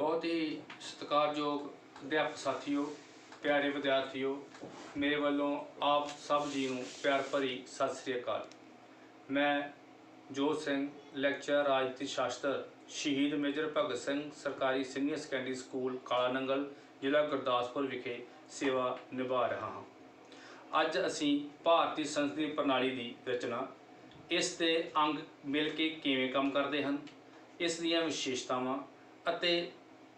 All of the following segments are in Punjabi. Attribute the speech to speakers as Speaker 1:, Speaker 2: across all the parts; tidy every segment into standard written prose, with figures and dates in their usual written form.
Speaker 1: बहुत ही सत्कारयोग अध्यापक साथियों, प्यारे विद्यार्थियों, मेरे वालों आप सब जी नूं प्यार भरी सत श्री अकाल। मैं जोत सिंह, लैक्चरर राजनीति शास्त्र, शहीद मेजर भगत सिंह सरकारी सीनियर सैकेंडरी स्कूल काला नंगल, जिला गुरदासपुर विखे सेवा निभा रहा हाँ। अज असी भारतीय संसदीय प्रणाली की रचना, इस दे अंग मिल के किवें काम करते हैं, इस दीयां विशेषतावां अते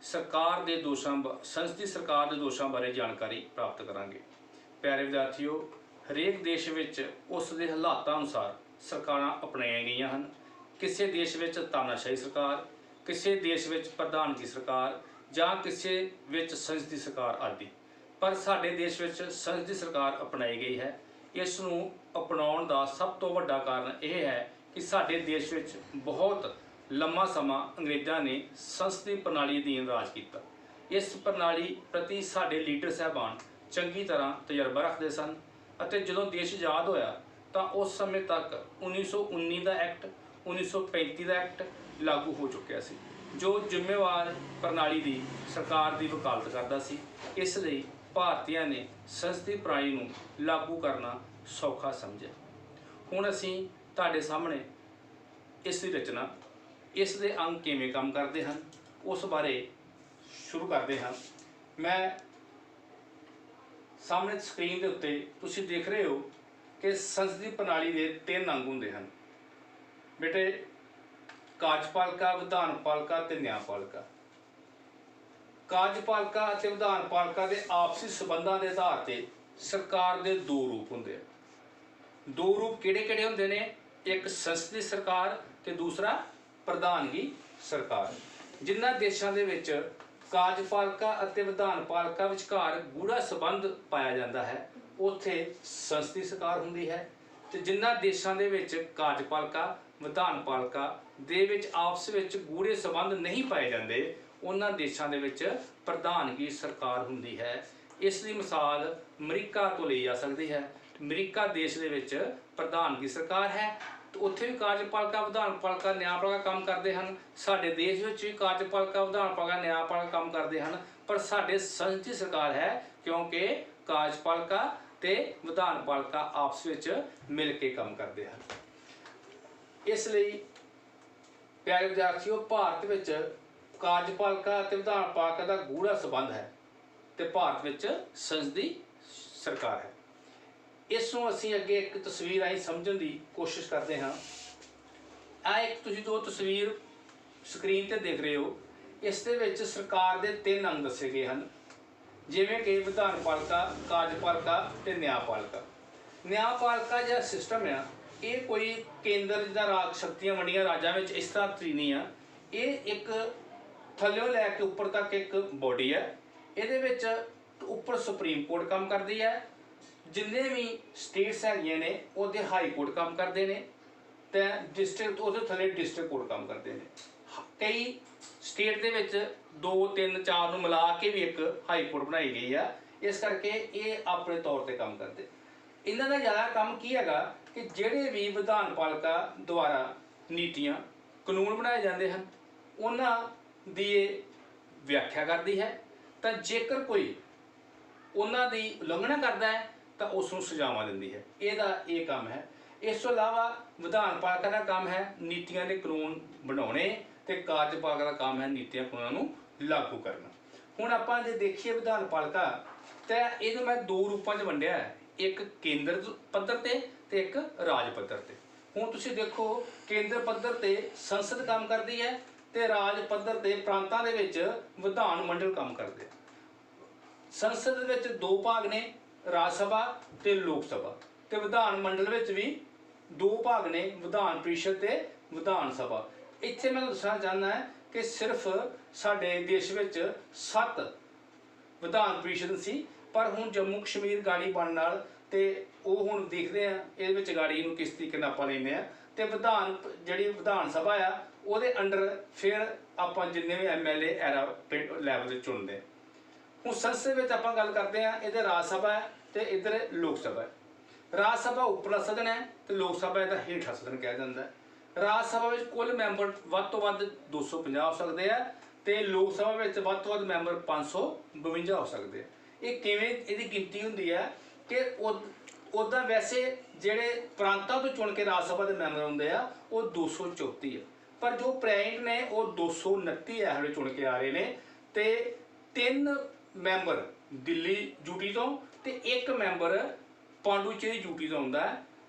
Speaker 1: सरकार के दोषों संसदीय सरकार के दोषों बारे जानकारी प्राप्त करांगे। प्यारे विद्यार्थियों, हरेक देश विच उस दे हालातां अनुसार सरकारां अपनाईਆਂ गईयां हैं। किसी देश विच तानाशाही सरकार, किसी देश विच प्रधानगी सरकार जां किसी विच संसदीय सरकार आदि, पर साडे देश विच संसदीय सरकार अपनाई गई है। इस नूं अपनाउण दा सब तो वड्डा कारण यह है कि साडे देश विच बहुत लंबा समा अंग्रेज़ों ने संसदीय प्रणाली अधीन राज किया। इस प्रणाली प्रति साडे लीडर साहबान चंगी तरह तजर्बा रखते सन अते जदों देश आज़ाद होया तो उस समय तक 1919 का एक्ट, 1935 का एक्ट लागू हो चुकिया सी, जो जिम्मेवार प्रणाली की सरकार की वकालत करता सी। इसलिए भारतीयों ने संसदीय प्रणाली नूं लागू करना सौखा समझा। हुण असीं तुहाडे सामने इसकी रचना, इस दे अंग किवें काम करते हैं, उस बारे शुरू करते हैं। मैं सामने स्क्रीन के उत्ते तुसीं देख रहे हो कि संसदीय प्रणाली के 3 अंग होंदे हैं बेटे, कार्यपालिका, विधानपालिका ते न्यायपालिका। कार्यपालिका ते विधानपालिका के आपसी संबंधों के आधार पर सरकार के 2 रूप होंदे हैं। 2 रूप किहड़े-किहड़े होंदे ने? एक संसदीय सरकार ते दूसरा प्रधानगी सरकार। जिन्हां देशों के विच कार्यपालिका अते विधानपालिका विचकार गूढ़ा संबंध पाया जाता है, उत्थे संसदीय सरकार हुंदी है। ते जिन्हां देशों के विच कार्यपालिका विधानपालिका दे विच आपस विच गूढ़े संबंध नहीं पाए जाते, उन्हां देशों के विच प्रधानगी सरकार हुंदी है। इसकी मिसाल अमरीका तो ली जा सकती है। अमरीका देश के विच प्रधानगी सरकार है, तो उत्थे भी कार्यपालिका विधानपालिका न्यायपालिका काम करते हैं। साडे देश में भी कार्यपालिका विधानपालिका न्यायपालिका काम करते हैं, पर साडे संसदीय सरकार है क्योंकि कार्यपालिका ते विधानपालिका आपस में मिल के काम करते हैं। इसलिए प्यारे विद्यार्थियों, भारत में कार्यपालिका ते विधानपालिका का गूढ़ा संबंध है, तो भारत में संसदीय सरकार है। इसनों असीं अगे एक तस्वीर आई समझने की कोशिश करते हैं। आ एक तुसीं जो तस्वीर स्क्रीन पर देख रहे हो, इस दे विच सरकार के 3 अंग दसे गए हैं, जिवें कि विधानपालिका, कार्यपालिका ते न्यायपालिका। न्यायपालिका जिहड़ा सिस्टम है, ये कोई केंद्र जिदा राज शक्तियां वंडियां राज्यां विच इस तरह तरी नहीं है। ये एक थल्लों लैके उपर तक एक बॉडी है। ये विच उपर सुप्रीम कोर्ट काम करती है, जिन्ने भी स्टेट्स हैगियां ने उहदे हाई कोर्ट काम करते हैं, तो डिस्ट्रिक्ट उहदे थल्ले डिस्ट्रिक्ट कोर्ट काम करते हैं। कई स्टेट दे विच 2, 3, 4 नूं मिला के भी एक हाई कोर्ट बनाई गई है। इस करके ये अपने तौर पर काम करते। इन्हां दा ज़्यादा काम की हैगा कि जिहड़े भी विधानपालिका द्वारा नीतियां कानून बनाए जाते हैं, उन्हां दी व्याख्या करती है। तो जेकर कोई उन्हां दी उलंघना करता है तो उसनूं सजावां दिंदी है। इहदा ये काम है। इस तो इलावा विधानपालिका का काम है नीतियां के कानून बनाने, ते कार्यपालिका का काम है नीतियां कानूनों नूं लागू करना। हुण आपां जे देखीए विधानपालिका, तो इहनूं मैं 2 रूपां 'च वंडिया है, एक केंद्र पद्धर ते एक राज पद्धर ते। हुण तुसीं देखो, केंद्र पद्धर ते संसद काम करती है, ते राज पद्धर ते प्रांतां दे विच विधान मंडल काम करते। संसद विच 2 भाग ने, राज सभा ते लोक सभा, ते विधान मंडल विच भी 2 भाग ने, विधान परिषद ते विधान सभा। इत्थे मैं दसना चाहना है कि सिर्फ साडे देश विच 7 विधान परिषद सी, पर हुण जम्मू कश्मीर गाड़ी बनने नाल ते ओह हुण देखदे आ इहदे विच गाड़ी नूं किस तरीके नाल आपां लैंदे आ, ते विधान जिहड़ी विधान सभा आ उहदे अंडर फिर आपां जिन्ने भी MLA एरा लैवल ते चुनदे। हुण संसद विच आपां गल करदे हैं, इधर राज सभा है तो इधर लोक सभा है। राज सभा उपरला सदन है तो लोक सभा इहदा हेठला सदन कहा जाता है। राज सभा में कुल मैंबर वध तो वध 250 हो सकते हैं, ਤੇ ਲੋਕ ਸਭਾ ਵਿੱਚ ਵੱਧ ਤੋਂ ਵੱਧ ਮੈਂਬਰ 552 ਹੋ ਸਕਦੇ ਆ। ਇਹ ਕਿਵੇਂ ਇਹਦੀ ਗਿਣਤੀ ਹੁੰਦੀ ਹੈ ਕਿ ਉੱਦਾਂ ਵੈਸੇ ਜਿਹੜੇ ਪ੍ਰਾਂਤਾਂ ਤੋਂ ਚੁਣ ਕੇ ਰਾਜ ਸਭਾ ਦੇ ਮੈਂਬਰ ਹੁੰਦੇ ਆ ਉਹ 234 ਆ, ਪਰ ਜੋ ਪ੍ਰਾਇੰਟ ਨੇ ਉਹ 229 ਇਹ ਵੇਲੇ ਚੁਣ ਕੇ ਆ ਰਹੇ ਨੇ। ਤੇ 3 ਮੈਂਬਰ ਦਿੱਲੀ ਯੂਟੀ ਤੋਂ ਤੇ 1 ਮੈਂਬਰ ਪਾਂਡੂਚੇਰੀ ਯੂਟੀ ਤੋਂ ਆਉਂਦਾ ਹੈ।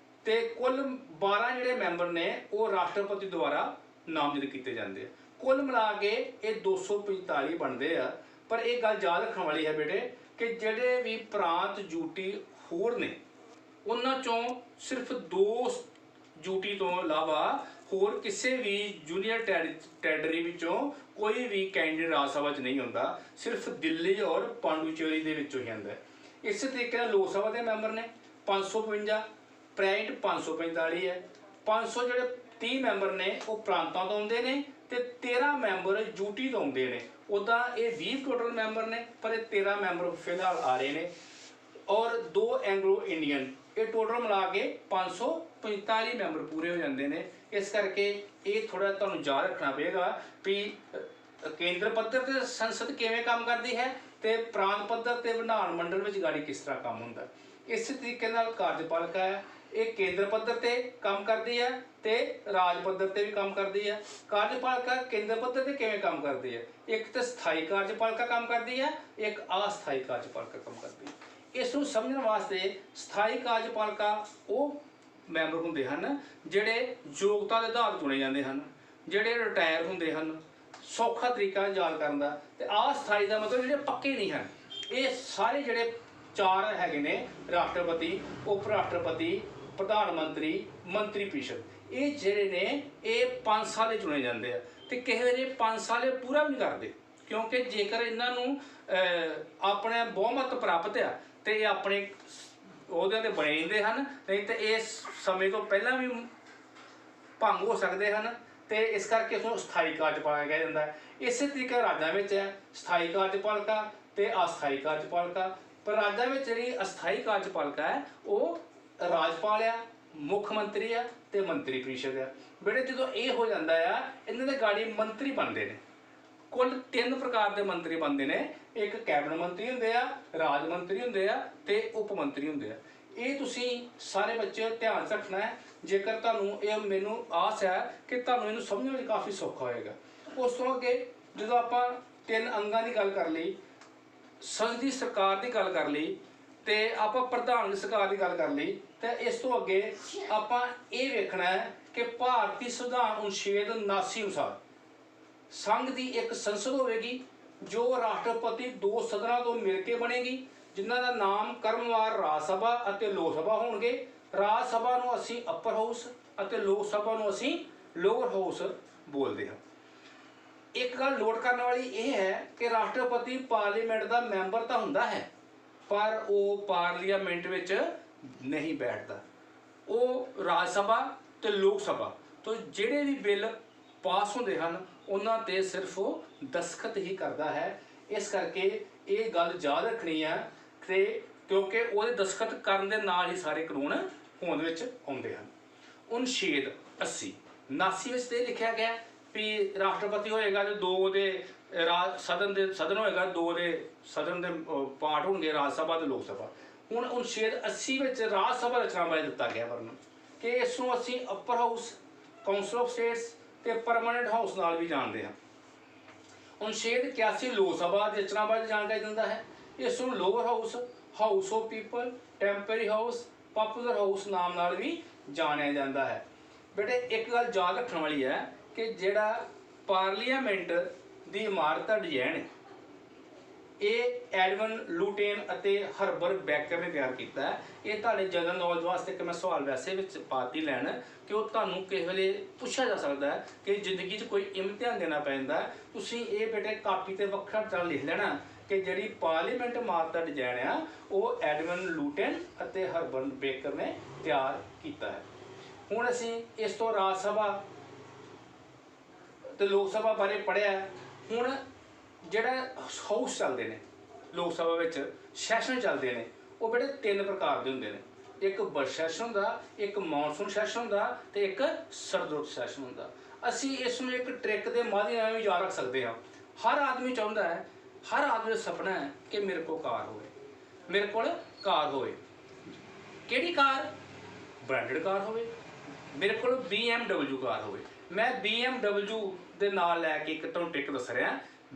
Speaker 1: ਤੇ ਕੁੱਲ 12 ਜਿਹੜੇ ਮੈਂਬਰ ਨੇ ਉਹ ਰਾਸ਼ਟਰਪਤੀ ਦੁਆਰਾ ਨਾਮਜ਼ਦ ਕੀਤੇ ਜਾਂਦੇ ਆ। ਕੁੱਲ ਮਿਲਾ ਕੇ ਇਹ 245 ਬਣਦੇ ਆ। ਪਰ ਇਹ ਗੱਲ ਯਾਦ ਰੱਖਣ ਵਾਲੀ ਹੈ ਬੇਟੇ ਕਿ ਜਿਹੜੇ ਵੀ ਪ੍ਰਾਂਤ ਯੂਟੀ ਹੋਰ ਨੇ ਉਹਨਾਂ ਚੋਂ ਸਿਰਫ 2 ਯੂਟੀ ਤੋਂ ਇਲਾਵਾ ਹੋਰ ਕਿਸੇ ਵੀ ਜੂਨੀਅਰ ਟੈਰੀਟਰੀ ਵਿੱਚੋਂ ਕੋਈ ਵੀ ਕੈਂਡੀਡੇਟ ਰਾਜ ਸਭਾ 'ਚ ਨਹੀਂ ਹੁੰਦਾ, ਸਿਰਫ ਦਿੱਲੀ ਔਰ ਪਾਂਡੂਚੇਰੀ ਦੇ ਵਿੱਚੋਂ ਹੀ ਆਉਂਦਾ। ਇਸੇ ਤਰੀਕੇ ਨਾਲ ਲੋਕ ਸਭਾ ਦੇ ਮੈਂਬਰ ਨੇ 552, ਪ੍ਰਾਇੰਟ 545 ਹੈ। 500 ਜਿਹੜੇ 30 ਮੈਂਬਰ ਨੇ ਉਹ ਪ੍ਰਾਂਤਾਂ ਤੋਂ ਆਉਂਦੇ ਨੇ ਤੇ 13 ਮੈਂਬਰ ਯੂਟੀ ਤੋਂ ਆਉਂਦੇ ਨੇ। ਉੱਦਾਂ ਇਹ 20 ਟੋਟਲ ਮੈਂਬਰ ਨੇ, ਪਰ ਇਹ 13 ਮੈਂਬਰ ਫਿਲਹਾਲ ਆ ਰਹੇ ਨੇ ਔਰ 2 ਐਂਗਲੋ ਇੰਡੀਅਨ। ਇਹ ਟੋਟਲ ਮਿਲਾ ਕੇ 545 ਮੈਂਬਰ ਪੂਰੇ ਹੋ ਜਾਂਦੇ ਨੇ। ਇਸ ਕਰਕੇ ਇਹ ਥੋੜਾ ਤੁਹਾਨੂੰ ਯਾਦ ਰੱਖਣਾ ਪਏਗਾ ਵੀ ਕੇਂਦਰ ਪੱਧਰ ਤੇ ਸੰਸਦ ਕਿਵੇਂ ਕੰਮ ਕਰਦੀ ਹੈ ਤੇ ਪ੍ਰਾਂਤ ਪੱਧਰ ਤੇ ਵਿਧਾਨ ਮੰਡਲ ਵਿੱਚ ਗਾੜੀ ਕਿਸ ਤਰ੍ਹਾਂ ਕੰਮ ਹੁੰਦਾ। ਇਸੇ ਤਰੀਕੇ ਨਾਲ ਕਾਰਜਪਾਲਿਕਾ ਹੈ, ਇਹ ਕੇਂਦਰ ਪੱਧਰ ਤੇ ਕੰਮ ਕਰਦੀ ਹੈ ਤੇ ਰਾਜ ਪੱਧਰ ਤੇ ਵੀ ਕੰਮ ਕਰਦੀ ਹੈ। ਕਾਰਜਪਾਲਿਕਾ ਕੇਂਦਰ ਪੱਧਰ ਤੇ ਕਿਵੇਂ ਕੰਮ ਕਰਦੀ ਹੈ? ਇੱਕ ਤਾਂ ਸਥਾਈ ਕਾਰਜਪਾਲਿਕਾ ਕੰਮ ਕਰਦੀ ਹੈ, ਇੱਕ ਅਸਥਾਈ ਕਾਰਜਪਾਲਿਕਾ ਕੰਮ ਕਰਦੀ ਹੈ। ਇਸ ਨੂੰ ਸਮਝਣ ਵਾਸਤੇ ਸਥਾਈ ਕਾਰਜਪਾਲਿਕਾ ਉਹ ਮੈਂਬਰ ਹੁੰਦੇ ਹਨ ਜਿਹੜੇ ਯੋਗਤਾ ਦੇ ਆਧਾਰ ਚੁਣੇ ਜਾਂਦੇ ਹਨ, ਜਿਹੜੇ ਰਿਟਾਇਰ ਹੁੰਦੇ ਹਨ। ਸੌਖਾ ਤਰੀਕਾ ਯਾਦ ਕਰਨ ਦਾ। ਤੇ ਅਸਥਾਈ ਦਾ ਮਤਲਬ ਜਿਹੜੇ ਪੱਕੇ ਨਹੀਂ ਹਨ। ਇਹ ਸਾਰੇ ਜਿਹੜੇ 4 ਹੈਗੇ ਨੇ ਰਾਸ਼ਟਰਪਤੀ, ਉਪ ਰਾਸ਼ਟਰਪਤੀ, ਪ੍ਰਧਾਨ ਮੰਤਰੀ, ਮੰਤਰੀ ਪ੍ਰੀਸ਼ਦ, ਇਹ ਜਿਹੜੇ ਨੇ ਇਹ 5 ਸਾਲੇ ਚੁਣੇ ਜਾਂਦੇ ਆ। ਤੇ ਕਿਸੇ ਵੇਲੇ 5 ਸਾਲੇ ਪੂਰਾ ਵੀ ਨਹੀਂ ਕਰਦੇ, ਕਿਉਂਕਿ ਜੇਕਰ ਇਹਨਾਂ ਨੂੰ ਆਪਣੇ ਬਹੁਮਤ ਪ੍ਰਾਪਤ ਆ ਤੇ ਇਹ ਆਪਣੇ ਉਹਦੇ ਤੇ ਬਣੇ ਜਾਂਦੇ ਹਨ, ਨਹੀਂ ਤੇ ਇਸ ਸਮੇਂ ਤੋਂ ਪਹਿਲਾਂ ਵੀ ਭੰਗ ਹੋ ਸਕਦੇ ਹਨ। ਤੇ ਇਸ ਕਰਕੇ ਇਸਨੂੰ ਸਥਾਈ ਕਾਰਜਪਾਲਿਕਾ ਕਿਹਾ ਜਾਂਦਾ ਹੈ। ਇਸੇ ਤਰੀਕੇ ਰਾਜਾਂ ਵਿੱਚ ਹੈ ਸਥਾਈ ਕਾਰਜਪਾਲਿਕਾ ਤੇ ਅਸਥਾਈ ਕਾਰਜਪਾਲਿਕਾ। ਪਰ ਰਾਜਾਂ ਵਿੱਚ ਜਿਹੜੀ ਅਸਥਾਈ ਕਾਰਜਪਾਲਿਕਾ ਹੈ ਉਹ ਰਾਜਪਾਲ ਆ, ਮੁੱਖ ਮੰਤਰੀ ਆ ਤੇ ਮੰਤਰੀ ਪ੍ਰੀਸ਼ਦ ਆ। ਬੇਟੇ ਜਦੋਂ ਇਹ ਹੋ ਜਾਂਦਾ ਆ ਇਹਨਾਂ ਦੇ ਗਾੜੀ ਮੰਤਰੀ ਬਣਦੇ ਨੇ। ਕੁੱਲ 3 ਪ੍ਰਕਾਰ ਦੇ ਮੰਤਰੀ ਬਣਦੇ ਨੇ। ਇੱਕ ਕੈਬਨਿਟ ਮੰਤਰੀ ਹੁੰਦੇ ਆ, ਰਾਜ ਮੰਤਰੀ ਹੁੰਦੇ ਆ ਤੇ ਉਪ ਮੰਤਰੀ ਹੁੰਦੇ ਆ। ਇਹ ਤੁਸੀਂ ਸਾਰੇ ਬੱਚੇ ਧਿਆਨ ਰੱਖਣਾ ਹੈ। ਜੇਕਰ ਤੁਹਾਨੂੰ ਇਹ ਮੈਨੂੰ ਆਸ ਹੈ ਕਿ ਤੁਹਾਨੂੰ ਇਹਨੂੰ ਸਮਝਣ ਵਿੱਚ ਕਾਫੀ ਸੌਖਾ ਹੋਏਗਾ। ਉਸ ਤੋਂ ਅੱਗੇ ਜਦੋਂ ਆਪਾਂ 3 ਅੰਗਾਂ ਦੀ ਗੱਲ ਕਰ ਲਈ, ਸੰਸਦੀ ਸਰਕਾਰ ਦੀ ਗੱਲ ਕਰ ਲਈ ਤੇ ਆਪਾਂ ਪ੍ਰਧਾਨਗੀ ਸਰਕਾਰ ਦੀ ਗੱਲ ਕਰ ਲਈ, ਤੇ ਇਸ ਤੋਂ ਅੱਗੇ ਆਪਾਂ ਇਹ ਵੇਖਣਾ ਹੈ ਕਿ ਭਾਰਤੀ ਸੰਵਿਧਾਨ ਅਨੁਛੇਦ 79 ਅਨੁਸਾਰ ਸੰਘ ਦੀ ਇੱਕ ਸੰਸਦ ਹੋਵੇਗੀ ਜੋ ਰਾਸ਼ਟਰਪਤੀ 2 ਸਦਨਾਂ ਤੋਂ ਮਿਲ ਕੇ ਬਣੇਗੀ, ਜਿਨ੍ਹਾਂ ਦਾ ਨਾਮ ਕ੍ਰਮਵਾਰ ਰਾਜ ਸਭਾ ਅਤੇ ਲੋਕ ਸਭਾ ਹੋਣਗੇ। ਰਾਜ ਸਭਾ ਨੂੰ ਅਸੀਂ ਅਪਰ ਹਾਊਸ ਅਤੇ ਲੋਕ ਸਭਾ ਨੂੰ ਅਸੀਂ ਲੋਅਰ ਹਾਊਸ ਬੋਲਦੇ ਹਾਂ। ਇੱਕ ਗੱਲ ਨੋਟ ਕਰਨ ਵਾਲੀ ਇਹ ਹੈ ਕਿ ਰਾਸ਼ਟਰਪਤੀ ਪਾਰਲੀਮੈਂਟ ਦਾ ਮੈਂਬਰ ਤਾਂ ਹੁੰਦਾ ਹੈ, ਪਰ ਉਹ ਪਾਰਲੀਮੈਂਟ ਵਿੱਚ ਨਹੀਂ ਬੈਠਦਾ। ਉਹ ਰਾਜ ਸਭਾ ਤੇ ਲੋਕ ਸਭਾ ਤੋਂ ਜਿਹੜੇ ਵੀ ਬਿੱਲ ਪਾਸ ਹੁੰਦੇ ਹਨ ਉਹਨਾਂ ਤੇ ਸਿਰਫ ਉਹ ਦਸਖਤ ਹੀ ਕਰਦਾ ਹੈ। ਇਸ ਕਰਕੇ ਇਹ ਗੱਲ ਯਾਦ ਰੱਖਣੀ ਆ ਤੇ ਕਿਉਂਕਿ ਉਹਦੇ ਦਸਖਤ ਕਰਨ ਦੇ ਨਾਲ ਹੀ ਸਾਰੇ ਕਾਨੂੰਨ ਹੋਂਦ ਵਿੱਚ ਆਉਂਦੇ ਹਨ। ਅਨੁਛੇਦ 80 79 ਵਿੱਚ ਤੇ ਲਿਖਿਆ ਗਿਆ ਵੀ ਰਾਸ਼ਟਰਪਤੀ ਹੋਏਗਾ ਤੇ 2 ਦੇ ਸਦਨ ਹੋਏਗਾ, 2 ਦੇ ਸਦਨ ਦੇ ਪਾਰਟ ਹੋਣਗੇ, ਰਾਜ ਸਭਾ ਤੇ ਲੋਕ ਸਭਾ। ਹੁਣ ਅਨੁਛੇਦ 80 ਵਿੱਚ ਰਾਜ ਸਭਾ ਰਚਨਾ ਬਾਰੇ ਦਿੱਤਾ ਗਿਆ ਵਰਣਨ ਕਿ ਇਸ ਨੂੰ ਅਸੀਂ ਅਪਰ ਹਾਊਸ, ਕਾਉਂਸਲ ਆਫ ਸਟੇਟਸ ਤੇ ਪਰਮਾਨੈਂਟ ਹਾਊਸ ਨਾਲ ਵੀ ਜਾਣਦੇ ਹਾਂ। ਅਨੁਛੇਦ 81 ਲੋਕ ਸਭਾ ਦੀ ਰਚਨਾ ਬਾਰੇ ਜਾਣਕਾਰੀ ਦਿੰਦਾ ਹੈ। ਇਸ ਨੂੰ lower house, house of people, temporary house, popular house ਨਾਮ ਨਾਲ ਵੀ ਜਾਣਿਆ ਜਾਂਦਾ ਹੈ। ਬੇਟੇ ਇੱਕ ਗੱਲ ਯਾਦ ਰੱਖਣ ਵਾਲੀ ਹੈ ਕਿ ਜਿਹੜਾ ਪਾਰਲੀਮੈਂਟ ਦੀ ਇਮਾਰਤ ਦਾ ਡਿਜ਼ਾਈਨ ਹੈ ਇਹ ਐਡਵਨ ਲੂਟੇਨ ਅਤੇ ਹਰਬਰਟ ਬੈਕਰ ਨੇ ਤਿਆਰ ਕੀਤਾ ਹੈ। ਇਹ ਤੁਹਾਡੇ ਜਨਰਲ ਨੌਲੇਜ ਵਾਸਤੇ ਇੱਕ ਮੈਂ ਸਵਾਲ ਵੈਸੇ ਵਿੱਚ ਪਾਤੀ ਲੈਣ ਕਿ ਉਹ ਤੁਹਾਨੂੰ ਕਿਸੇ ਵੇਲੇ ਪੁੱਛਿਆ ਜਾ ਸਕਦਾ ਹੈ ਕਿ ਜ਼ਿੰਦਗੀ 'ਚ ਕੋਈ ਇਮਤਿਹਾਨ ਦੇਣਾ ਪੈਂਦਾ, ਤੁਸੀਂ ਇਹ ਬੇਟੇ ਕਾਪੀ ਤੇ ਵੱਖਰਾ ਤਰ੍ਹਾਂ ਲਿਖ ਲੈਣਾ ਕਿ ਜਿਹੜੀ ਪਾਰਲੀਮੈਂਟ ਇਮਾਰਤ ਦਾ ਡਿਜ਼ਾਈਨ ਆ ਉਹ ਐਡਵਨ ਲੂਟਨ ਅਤੇ ਹਰਬਰਟ ਬੇਕਰ ਨੇ ਤਿਆਰ ਕੀਤਾ ਹੈ। ਹੁਣ ਅਸੀਂ ਇਸ ਤੋਂ ਰਾਜ ਸਭਾ ਤੇ ਲੋਕ ਸਭਾ ਬਾਰੇ ਪੜ੍ਹਿਆ। ਹੁਣ ਜਿਹੜਾ ਹਾਊਸ ਚੱਲਦੇ ਨੇ ਲੋਕ ਸਭਾ ਵਿੱਚ ਸੈਸ਼ਨ ਚੱਲਦੇ ਨੇ ਉਹ ਬੜੇ 3 ਪ੍ਰਕਾਰ ਦੇ ਹੁੰਦੇ ਨੇ। ਇੱਕ ਬਜਟ ਸੈਸ਼ਨ ਹੁੰਦਾ, ਇੱਕ ਮੌਨਸੂਨ ਸੈਸ਼ਨ ਹੁੰਦਾ ਤੇ ਇੱਕ ਸਰਦ ਰੁੱਤ ਸੈਸ਼ਨ ਹੁੰਦਾ। ਅਸੀਂ ਇਸ ਨੂੰ ਇੱਕ ਟ੍ਰਿਕ ਦੇ ਮਾਧਿਅਮ ਨਾਲ ਵੀ ਯਾਦ ਰੱਖ ਸਕਦੇ ਹਾਂ। हर आदमी चाहता है, हर आदमी का सपना है कि मेरे को कार होए, मेरे को कार होए। किहड़ी कार? ब्रांडेड कार होए। मेरे को BMW कार होए। मैं BMW ਦੇ ਨਾਲ ਲੈ ਕੇ ਇੱਕ ਤੁਹਾਨੂੰ ਟ੍ਰਿਕ ਦੱਸ ਰਿਹਾ।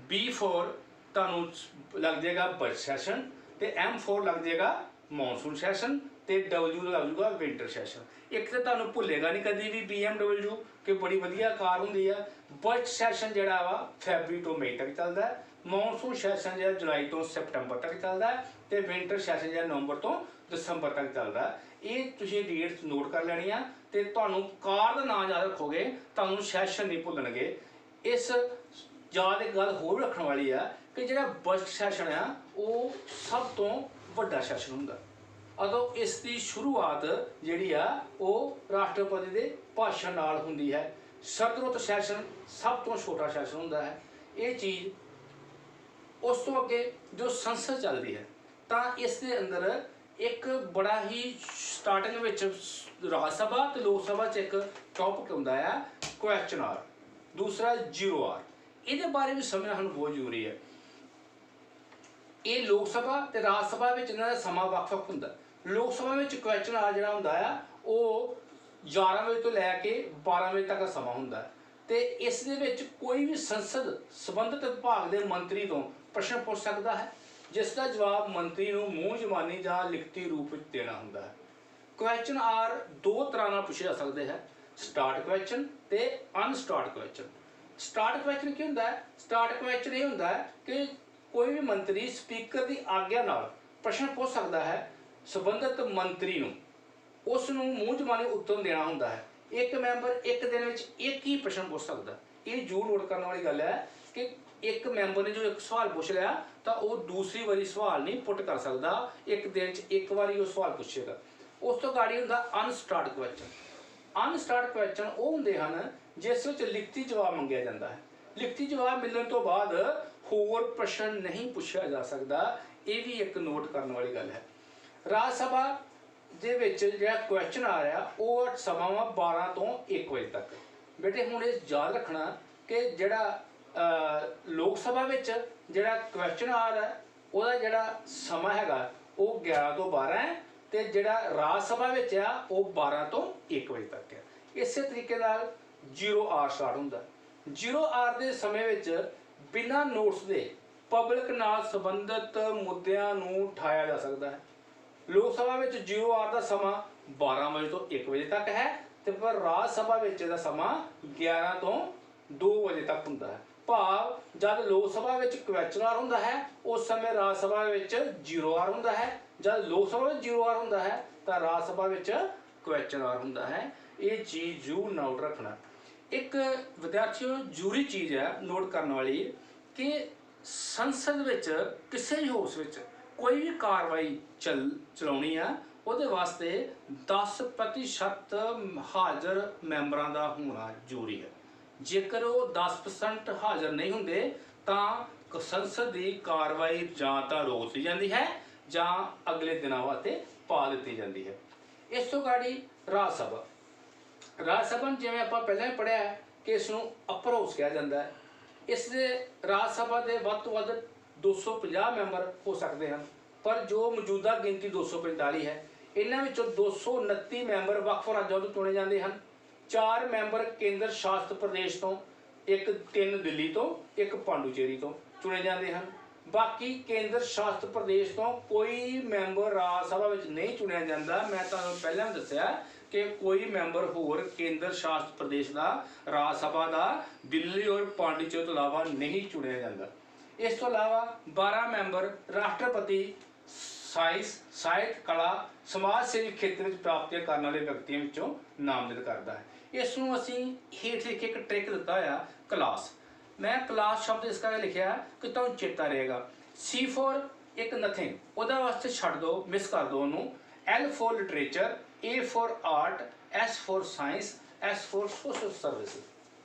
Speaker 1: B4 ਤੁਹਾਨੂੰ ਲੱਗ ਜਾਏਗਾ ਬਜਟ ਸੈਸ਼ਨ, ਤੇ M4 ਲੱਗ ਜਾਏਗਾ ਮੌਨਸੂਨ ਸੈਸ਼ਨ, ਤੇ W ਲੱਗ ਜਾਊਗਾ ਵਿੰਟਰ ਸੈਸ਼ਨ। ਇੱਕ ਤਾਂ ਤੁਹਾਨੂੰ ਭੁੱਲੇਗਾ ਨਹੀਂ ਕਦੀ ਵੀ BMW ਕਿ ਬੜੀ ਵਧੀਆ ਕਾਰ ਹੁੰਦੀ ਆ। ਬਜਟ ਸੈਸ਼ਨ ਜਿਹੜਾ ਵਾ ਫੈਬਰੀ ਤੋਂ ਮਈ ਤੱਕ ਚੱਲਦਾ ਹੈ, ਮੌਨਸੂਨ ਸੈਸ਼ਨ ਜਿਹੜਾ ਜੁਲਾਈ ਤੋਂ ਸੈਪਟੰਬਰ ਤੱਕ ਚੱਲਦਾ ਹੈ, ਤੇ ਵਿੰਟਰ ਸੈਸ਼ਨ ਜਿਹੜਾ ਨਵੰਬਰ ਤੋਂ ਦਸੰਬਰ ਤੱਕ ਚੱਲਦਾ ਹੈ। ਇਹ ਤੁਸੀਂ ਡੇਟਸ ਨੋਟ ਕਰ ਲੈਣੀਆਂ, ਤੇ ਤੁਹਾਨੂੰ ਕਾਰ ਦਾ ਨਾਂ ਯਾਦ ਰੱਖੋਗੇ, ਤੁਹਾਨੂੰ ਸੈਸ਼ਨ ਨਹੀਂ ਭੁੱਲਣਗੇ। ਇਸ ਯਾਦ ਇੱਕ ਗੱਲ ਹੋਰ ਰੱਖਣ ਵਾਲੀ ਆ ਕਿ ਜਿਹੜਾ ਬਜਟ ਸੈਸ਼ਨ ਆ ਉਹ ਸਭ ਤੋਂ ਵੱਡਾ ਸੈਸ਼ਨ ਹੁੰਦਾ। ਉਦੋਂ ਇਸ ਦੀ ਸ਼ੁਰੂਆਤ ਜਿਹੜੀ ਆ ਉਹ ਰਾਸ਼ਟਰਪਤੀ ਦੇ ਭਾਸ਼ਣ ਨਾਲ ਹੁੰਦੀ ਹੈ। ਸਰਦਰੁੱਤ ਸੈਸ਼ਨ ਸਭ ਤੋਂ ਛੋਟਾ ਸੈਸ਼ਨ ਹੁੰਦਾ ਹੈ। ਇਹ ਚੀਜ਼ ਉਸ ਤੋਂ ਅੱਗੇ ਜੋ ਸੰਸਦ ਚੱਲਦੀ ਹੈ ਤਾਂ ਇਸ ਦੇ ਅੰਦਰ ਇੱਕ ਬੜਾ ਹੀ ਸਟਾਰਟਿੰਗ ਵਿੱਚ ਰਾਜ ਸਭਾ ਤੇ ਲੋਕ ਸਭਾ 'ਚ ਇੱਕ ਟੌਪਿਕ ਹੁੰਦਾ ਆ ਕੁਐਸਚਨ ਆਰ, ਦੂਸਰਾ 0R। ਇਹਦੇ ਬਾਰੇ ਵੀ ਸਮਝਣਾ ਸਾਨੂੰ ਬਹੁਤ ਜ਼ਰੂਰੀ ਹੈ। ਇਹ ਲੋਕ ਸਭਾ ਤੇ ਰਾਜ ਸਭਾ ਵਿੱਚ ਇਹਨਾਂ ਦਾ ਸਮਾਂ ਵੱਖ-ਵੱਖ ਹੁੰਦਾ। ਲੋਕ ਸਭਾ ਵਿੱਚ ਕੁਐਸਚਨ ਆਰ ਜਿਹੜਾ ਹੁੰਦਾ ਆ ਉਹ 11 ਵਜੇ ਤੋਂ ਲੈ ਕੇ 12 ਵਜੇ ਤੱਕ ਦਾ ਸਮਾਂ ਹੁੰਦਾ, ਤੇ ਇਸ ਦੇ ਵਿੱਚ ਕੋਈ ਵੀ ਸੰਸਦ ਸੰਬੰਧਿਤ ਵਿਭਾਗ ਦੇ ਮੰਤਰੀ ਤੋਂ ਪ੍ਰਸ਼ਨ ਪੁੱਛ ਸਕਦਾ ਹੈ, ਜਿਸ ਦਾ ਜਵਾਬ ਮੰਤਰੀ ਨੂੰ ਮੂੰਹ ਜ਼ਬਾਨੀ ਜਾਂ ਲਿਖਤੀ ਰੂਪ ਵਿੱਚ ਦੇਣਾ ਹੁੰਦਾ ਹੈ। ਕੁਐਸਚਨ ਆਰ ਦੋ ਤਰ੍ਹਾਂ ਨਾਲ ਪੁੱਛੇ ਜਾ ਸਕਦੇ ਹੈ, ਸਟਾਰਟ ਕੁਐਸਚਨ ਤੇ ਅਨਸਟਾਰਟ ਕੁਐਸਚਨ। ਸਟਾਰਟ ਕੁਐਸਚਨ ਕੀ ਹੁੰਦਾ ਹੈ? ਸਟਾਰਟ ਕੁਐਸਚਨ ਇਹ ਹੁੰਦਾ ਹੈ ਕਿ ਕੋਈ ਵੀ ਮੰਤਰੀ ਸਪੀਕਰ ਦੀ ਆਗਿਆ ਨਾਲ ਪ੍ਰਸ਼ਨ ਪੁੱਛ ਸਕਦਾ ਹੈ ਸੰਬੰਧਿਤ ਮੰਤਰੀ ਨੂੰ, ਉਸ ਨੂੰ ਮੂੰਹ ਜ਼ਬਾਨੀ ਉੱਤਰ ਦੇਣਾ ਹੁੰਦਾ ਹੈ। ਇੱਕ ਮੈਂਬਰ ਇੱਕ ਦਿਨ ਵਿੱਚ ਇੱਕ ਹੀ ਪ੍ਰਸ਼ਨ ਪੁੱਛ ਸਕਦਾ। ਇਹ ਜ਼ਰੂਰ ਨੋਟ ਕਰਨ ਵਾਲੀ ਗੱਲ ਹੈ ਕਿ ਇੱਕ ਮੈਂਬਰ ਨੇ ਜੋ ਇੱਕ ਸਵਾਲ ਪੁੱਛ ਲਿਆ ਤਾਂ ਉਹ ਦੂਸਰੀ ਵਾਰੀ ਸਵਾਲ ਨਹੀਂ ਪੁੱਟ ਕਰ ਸਕਦਾ, ਇੱਕ ਦਿਨ 'ਚ ਇੱਕ ਵਾਰੀ ਉਹ ਸਵਾਲ ਪੁੱਛੇਗਾ। ਉਸ ਤੋਂ ਗਾੜੀ ਹੁੰਦਾ ਅਨਸਟਾਰਟ ਕੁਐਸਚਨ। ਅਨਸਟਾਰਟ ਕੁਐਸਚਨ ਉਹ ਹੁੰਦੇ ਹਨ ਜਿਸ ਵਿੱਚ ਲਿਖਤੀ ਜਵਾਬ ਮੰਗਿਆ ਜਾਂਦਾ ਹੈ। ਲਿਖਤੀ ਜਵਾਬ ਮਿਲਣ ਤੋਂ ਬਾਅਦ ਹੋਰ ਪ੍ਰਸ਼ਨ ਨਹੀਂ ਪੁੱਛਿਆ ਜਾ ਸਕਦਾ। ਇਹ ਵੀ ਇੱਕ ਨੋਟ ਕਰਨ ਵਾਲੀ ਗੱਲ ਹੈ। ਰਾਜ ਸਭਾ ਦੇ ਵਿੱਚ ਜਿਹੜਾ ਕੁਐਸਚਨ ਆ ਰਿਹਾ ਉਹ ਸਮਾਂ ਵਾ 12 ਤੋਂ 1 ਵਜੇ ਤੱਕ। ਬੇਟੇ ਹੁਣ ਇਹ ਯਾਦ ਰੱਖਣਾ ਕਿ ਜਿਹੜਾ ਲੋਕ ਸਭਾ ਵਿੱਚ ਜਿਹੜਾ ਕੁਐਸਚਨ ਆ ਰਿਹਾ ਉਹਦਾ ਜਿਹੜਾ ਸਮਾਂ ਹੈਗਾ ਉਹ 11 ਤੋਂ 12 ਹੈ, ਤੇ ਜਿਹੜਾ ਰਾਜ ਸਭਾ ਵਿੱਚ ਆ ਉਹ 12 ਤੋਂ 1 ਵਜੇ ਤੱਕ ਹੈ। ਇਸੇ ਤਰੀਕੇ ਨਾਲ 0R ਸਟਾਰਟ ਹੁੰਦਾ। 0R ਦੇ ਸਮੇਂ ਵਿੱਚ ਬਿਨਾਂ ਨੋਟਸ ਦੇ ਪਬਲਿਕ ਨਾਲ ਸੰਬੰਧਿਤ ਮੁੱਦਿਆਂ ਨੂੰ ਉਠਾਇਆ ਜਾ ਸਕਦਾ ਹੈ। ਲੋਕ ਸਭਾ ਵਿੱਚ 0R ਦਾ ਸਮਾਂ 12 ਵਜੇ ਤੋਂ 1 ਵਜੇ ਤੱਕ ਹੈ, ਤੇ ਪਰ ਰਾਜ ਸਭਾ ਵਿੱਚ ਇਹਦਾ ਸਮਾਂ 11 ਤੋਂ 2 ਵਜੇ ਤੱਕ ਹੁੰਦਾ ਹੈ। ਭਾਵ ਜਦ ਲੋਕ ਸਭਾ ਵਿੱਚ ਕੁਐਸਚਨ ਆਰ ਹੁੰਦਾ ਹੈ ਉਸ ਸਮੇਂ ਰਾਜ ਸਭਾ ਵਿੱਚ 0R ਹੁੰਦਾ ਹੈ, ਜਦ ਲੋਕ ਸਭਾ ਵਿੱਚ 0R ਹੁੰਦਾ ਹੈ ਤਾਂ ਰਾਜ ਸਭਾ ਵਿੱਚ ਕੁਐਸਚਨ ਆਰ ਹੁੰਦਾ ਹੈ। ਇਹ ਚੀਜ਼ ਜ਼ਰੂਰ ਨੋਟ ਰੱਖਣਾ। ਇੱਕ ਵਿਦਿਆਰਥੀਓ ਜ਼ਰੂਰੀ ਚੀਜ਼ ਹੈ ਨੋਟ ਕਰਨ ਵਾਲੀ ਕਿ ਸੰਸਦ ਵਿੱਚ ਕਿਸੇ ਵੀ ਹਾਊਸ ਵਿੱਚ ਕੋਈ ਵੀ ਕਾਰਵਾਈ ਚਲਾਉਣੀ ਆ ਉਹਦੇ ਵਾਸਤੇ 10% ਹਾਜ਼ਰ ਮੈਂਬਰਾਂ ਦਾ ਹੋਣਾ ਜ਼ਰੂਰੀ ਹੈ। ਜੇਕਰ ਉਹ 10% ਹਾਜ਼ਰ ਨਹੀਂ ਹੁੰਦੇ ਤਾਂ ਸੰਸਦ ਦੀ ਕਾਰਵਾਈ ਜਾਂ ਤਾਂ ਰੋਕ ਦਿੱਤੀ ਜਾਂਦੀ ਹੈ ਜਾਂ ਅਗਲੇ ਦਿਨਾਂ ਵਾਸਤੇ ਪਾ ਦਿੱਤੀ ਜਾਂਦੀ ਹੈ। ਇਸ ਤੋਂ ਗਾੜੀ ਰਾਜ ਸਭਾ। ਰਾਜ ਸਭਾ ਜਿਵੇਂ ਆਪਾਂ ਪਹਿਲਾਂ ਹੀ ਪੜ੍ਹਿਆ ਕਿ ਇਸ ਨੂੰ ਅਪਰ ਹਾਊਸ ਕਿਹਾ ਜਾਂਦਾ ਹੈ। ਇਸ ਦੇ ਰਾਜ ਸਭਾ ਦੇ ਵੱਧ ਤੋਂ ਵੱਧ 250 ਮੈਂਬਰ ਹੋ ਸਕਦੇ ਹਨ, ਪਰ ਜੋ ਮੌਜੂਦਾ ਗਿਣਤੀ 245 ਹੈ। ਇਹਨਾਂ ਵਿੱਚੋਂ 229 ਮੈਂਬਰ ਵੱਖ ਰਾਜਾਂ ਤੋਂ ਚੁਣੇ ਜਾਂਦੇ ਹਨ। 4 ਮੈਂਬਰ ਕੇਂਦਰ ਸ਼ਾਸਿਤ ਪ੍ਰਦੇਸ਼ ਤੋਂ, 3 ਦਿੱਲੀ ਤੋਂ, 1 ਪਾਂਡੂਚੇਰੀ ਤੋਂ ਚੁਣੇ ਜਾਂਦੇ ਹਨ। ਬਾਕੀ ਕੇਂਦਰ ਸ਼ਾਸਿਤ ਪ੍ਰਦੇਸ਼ ਤੋਂ ਕੋਈ ਮੈਂਬਰ ਰਾਜ ਸਭਾ ਵਿੱਚ ਨਹੀਂ ਚੁਣਿਆ ਜਾਂਦਾ। ਮੈਂ ਤੁਹਾਨੂੰ ਪਹਿਲਾਂ ਵੀ ਦੱਸਿਆ ਕਿ ਕੋਈ ਮੈਂਬਰ ਹੋਰ ਕੇਂਦਰ ਸ਼ਾਸਿਤ ਪ੍ਰਦੇਸ਼ ਦਾ ਰਾਜ ਸਭਾ ਦਾ ਦਿੱਲੀ ਔਰ ਪਾਂਡੂਚੇਰੀ ਤੋਂ ਇਲਾਵਾ ਨਹੀਂ ਚੁਣਿਆ ਜਾਂਦਾ। ਇਸ ਤੋਂ ਇਲਾਵਾ 12 ਮੈਂਬਰ ਰਾਸ਼ਟਰਪਤੀ ਸਾਇੰਸ, ਸਾਹਿਤ, ਕਲਾ, ਸਮਾਜ ਸੇਵੀ ਖੇਤਰ ਵਿੱਚ ਪ੍ਰਾਪਤੀਆਂ ਕਰਨ ਵਾਲੇ ਵਿਅਕਤੀਆਂ ਵਿੱਚੋਂ ਨਾਮਜ਼ਦ ਕਰਦਾ ਹੈ। ਇਸ ਨੂੰ ਅਸੀਂ ਹੇਠ ਲਿਖ ਕੇ ਇੱਕ ਟ੍ਰਿਕ ਦਿੱਤਾ ਹੋਇਆ ਕਲਾਸ। ਮੈਂ ਕਲਾਸ ਸ਼ਬਦ ਇਸ ਕਰਕੇ ਲਿਖਿਆ ਕਿ ਤੁਹਾਨੂੰ ਚੇਤਾ ਰਹੇਗਾ। C ਫॉर ਇੱਕ ਨਥਿੰਗ, ਉਹਦਾ ਵਾਸਤੇ ਛੱਡ ਦਿਓ, ਮਿਸ ਕਰ ਦਿਓ ਉਹਨੂੰ। L for literature, A for art, S for science, S for social services.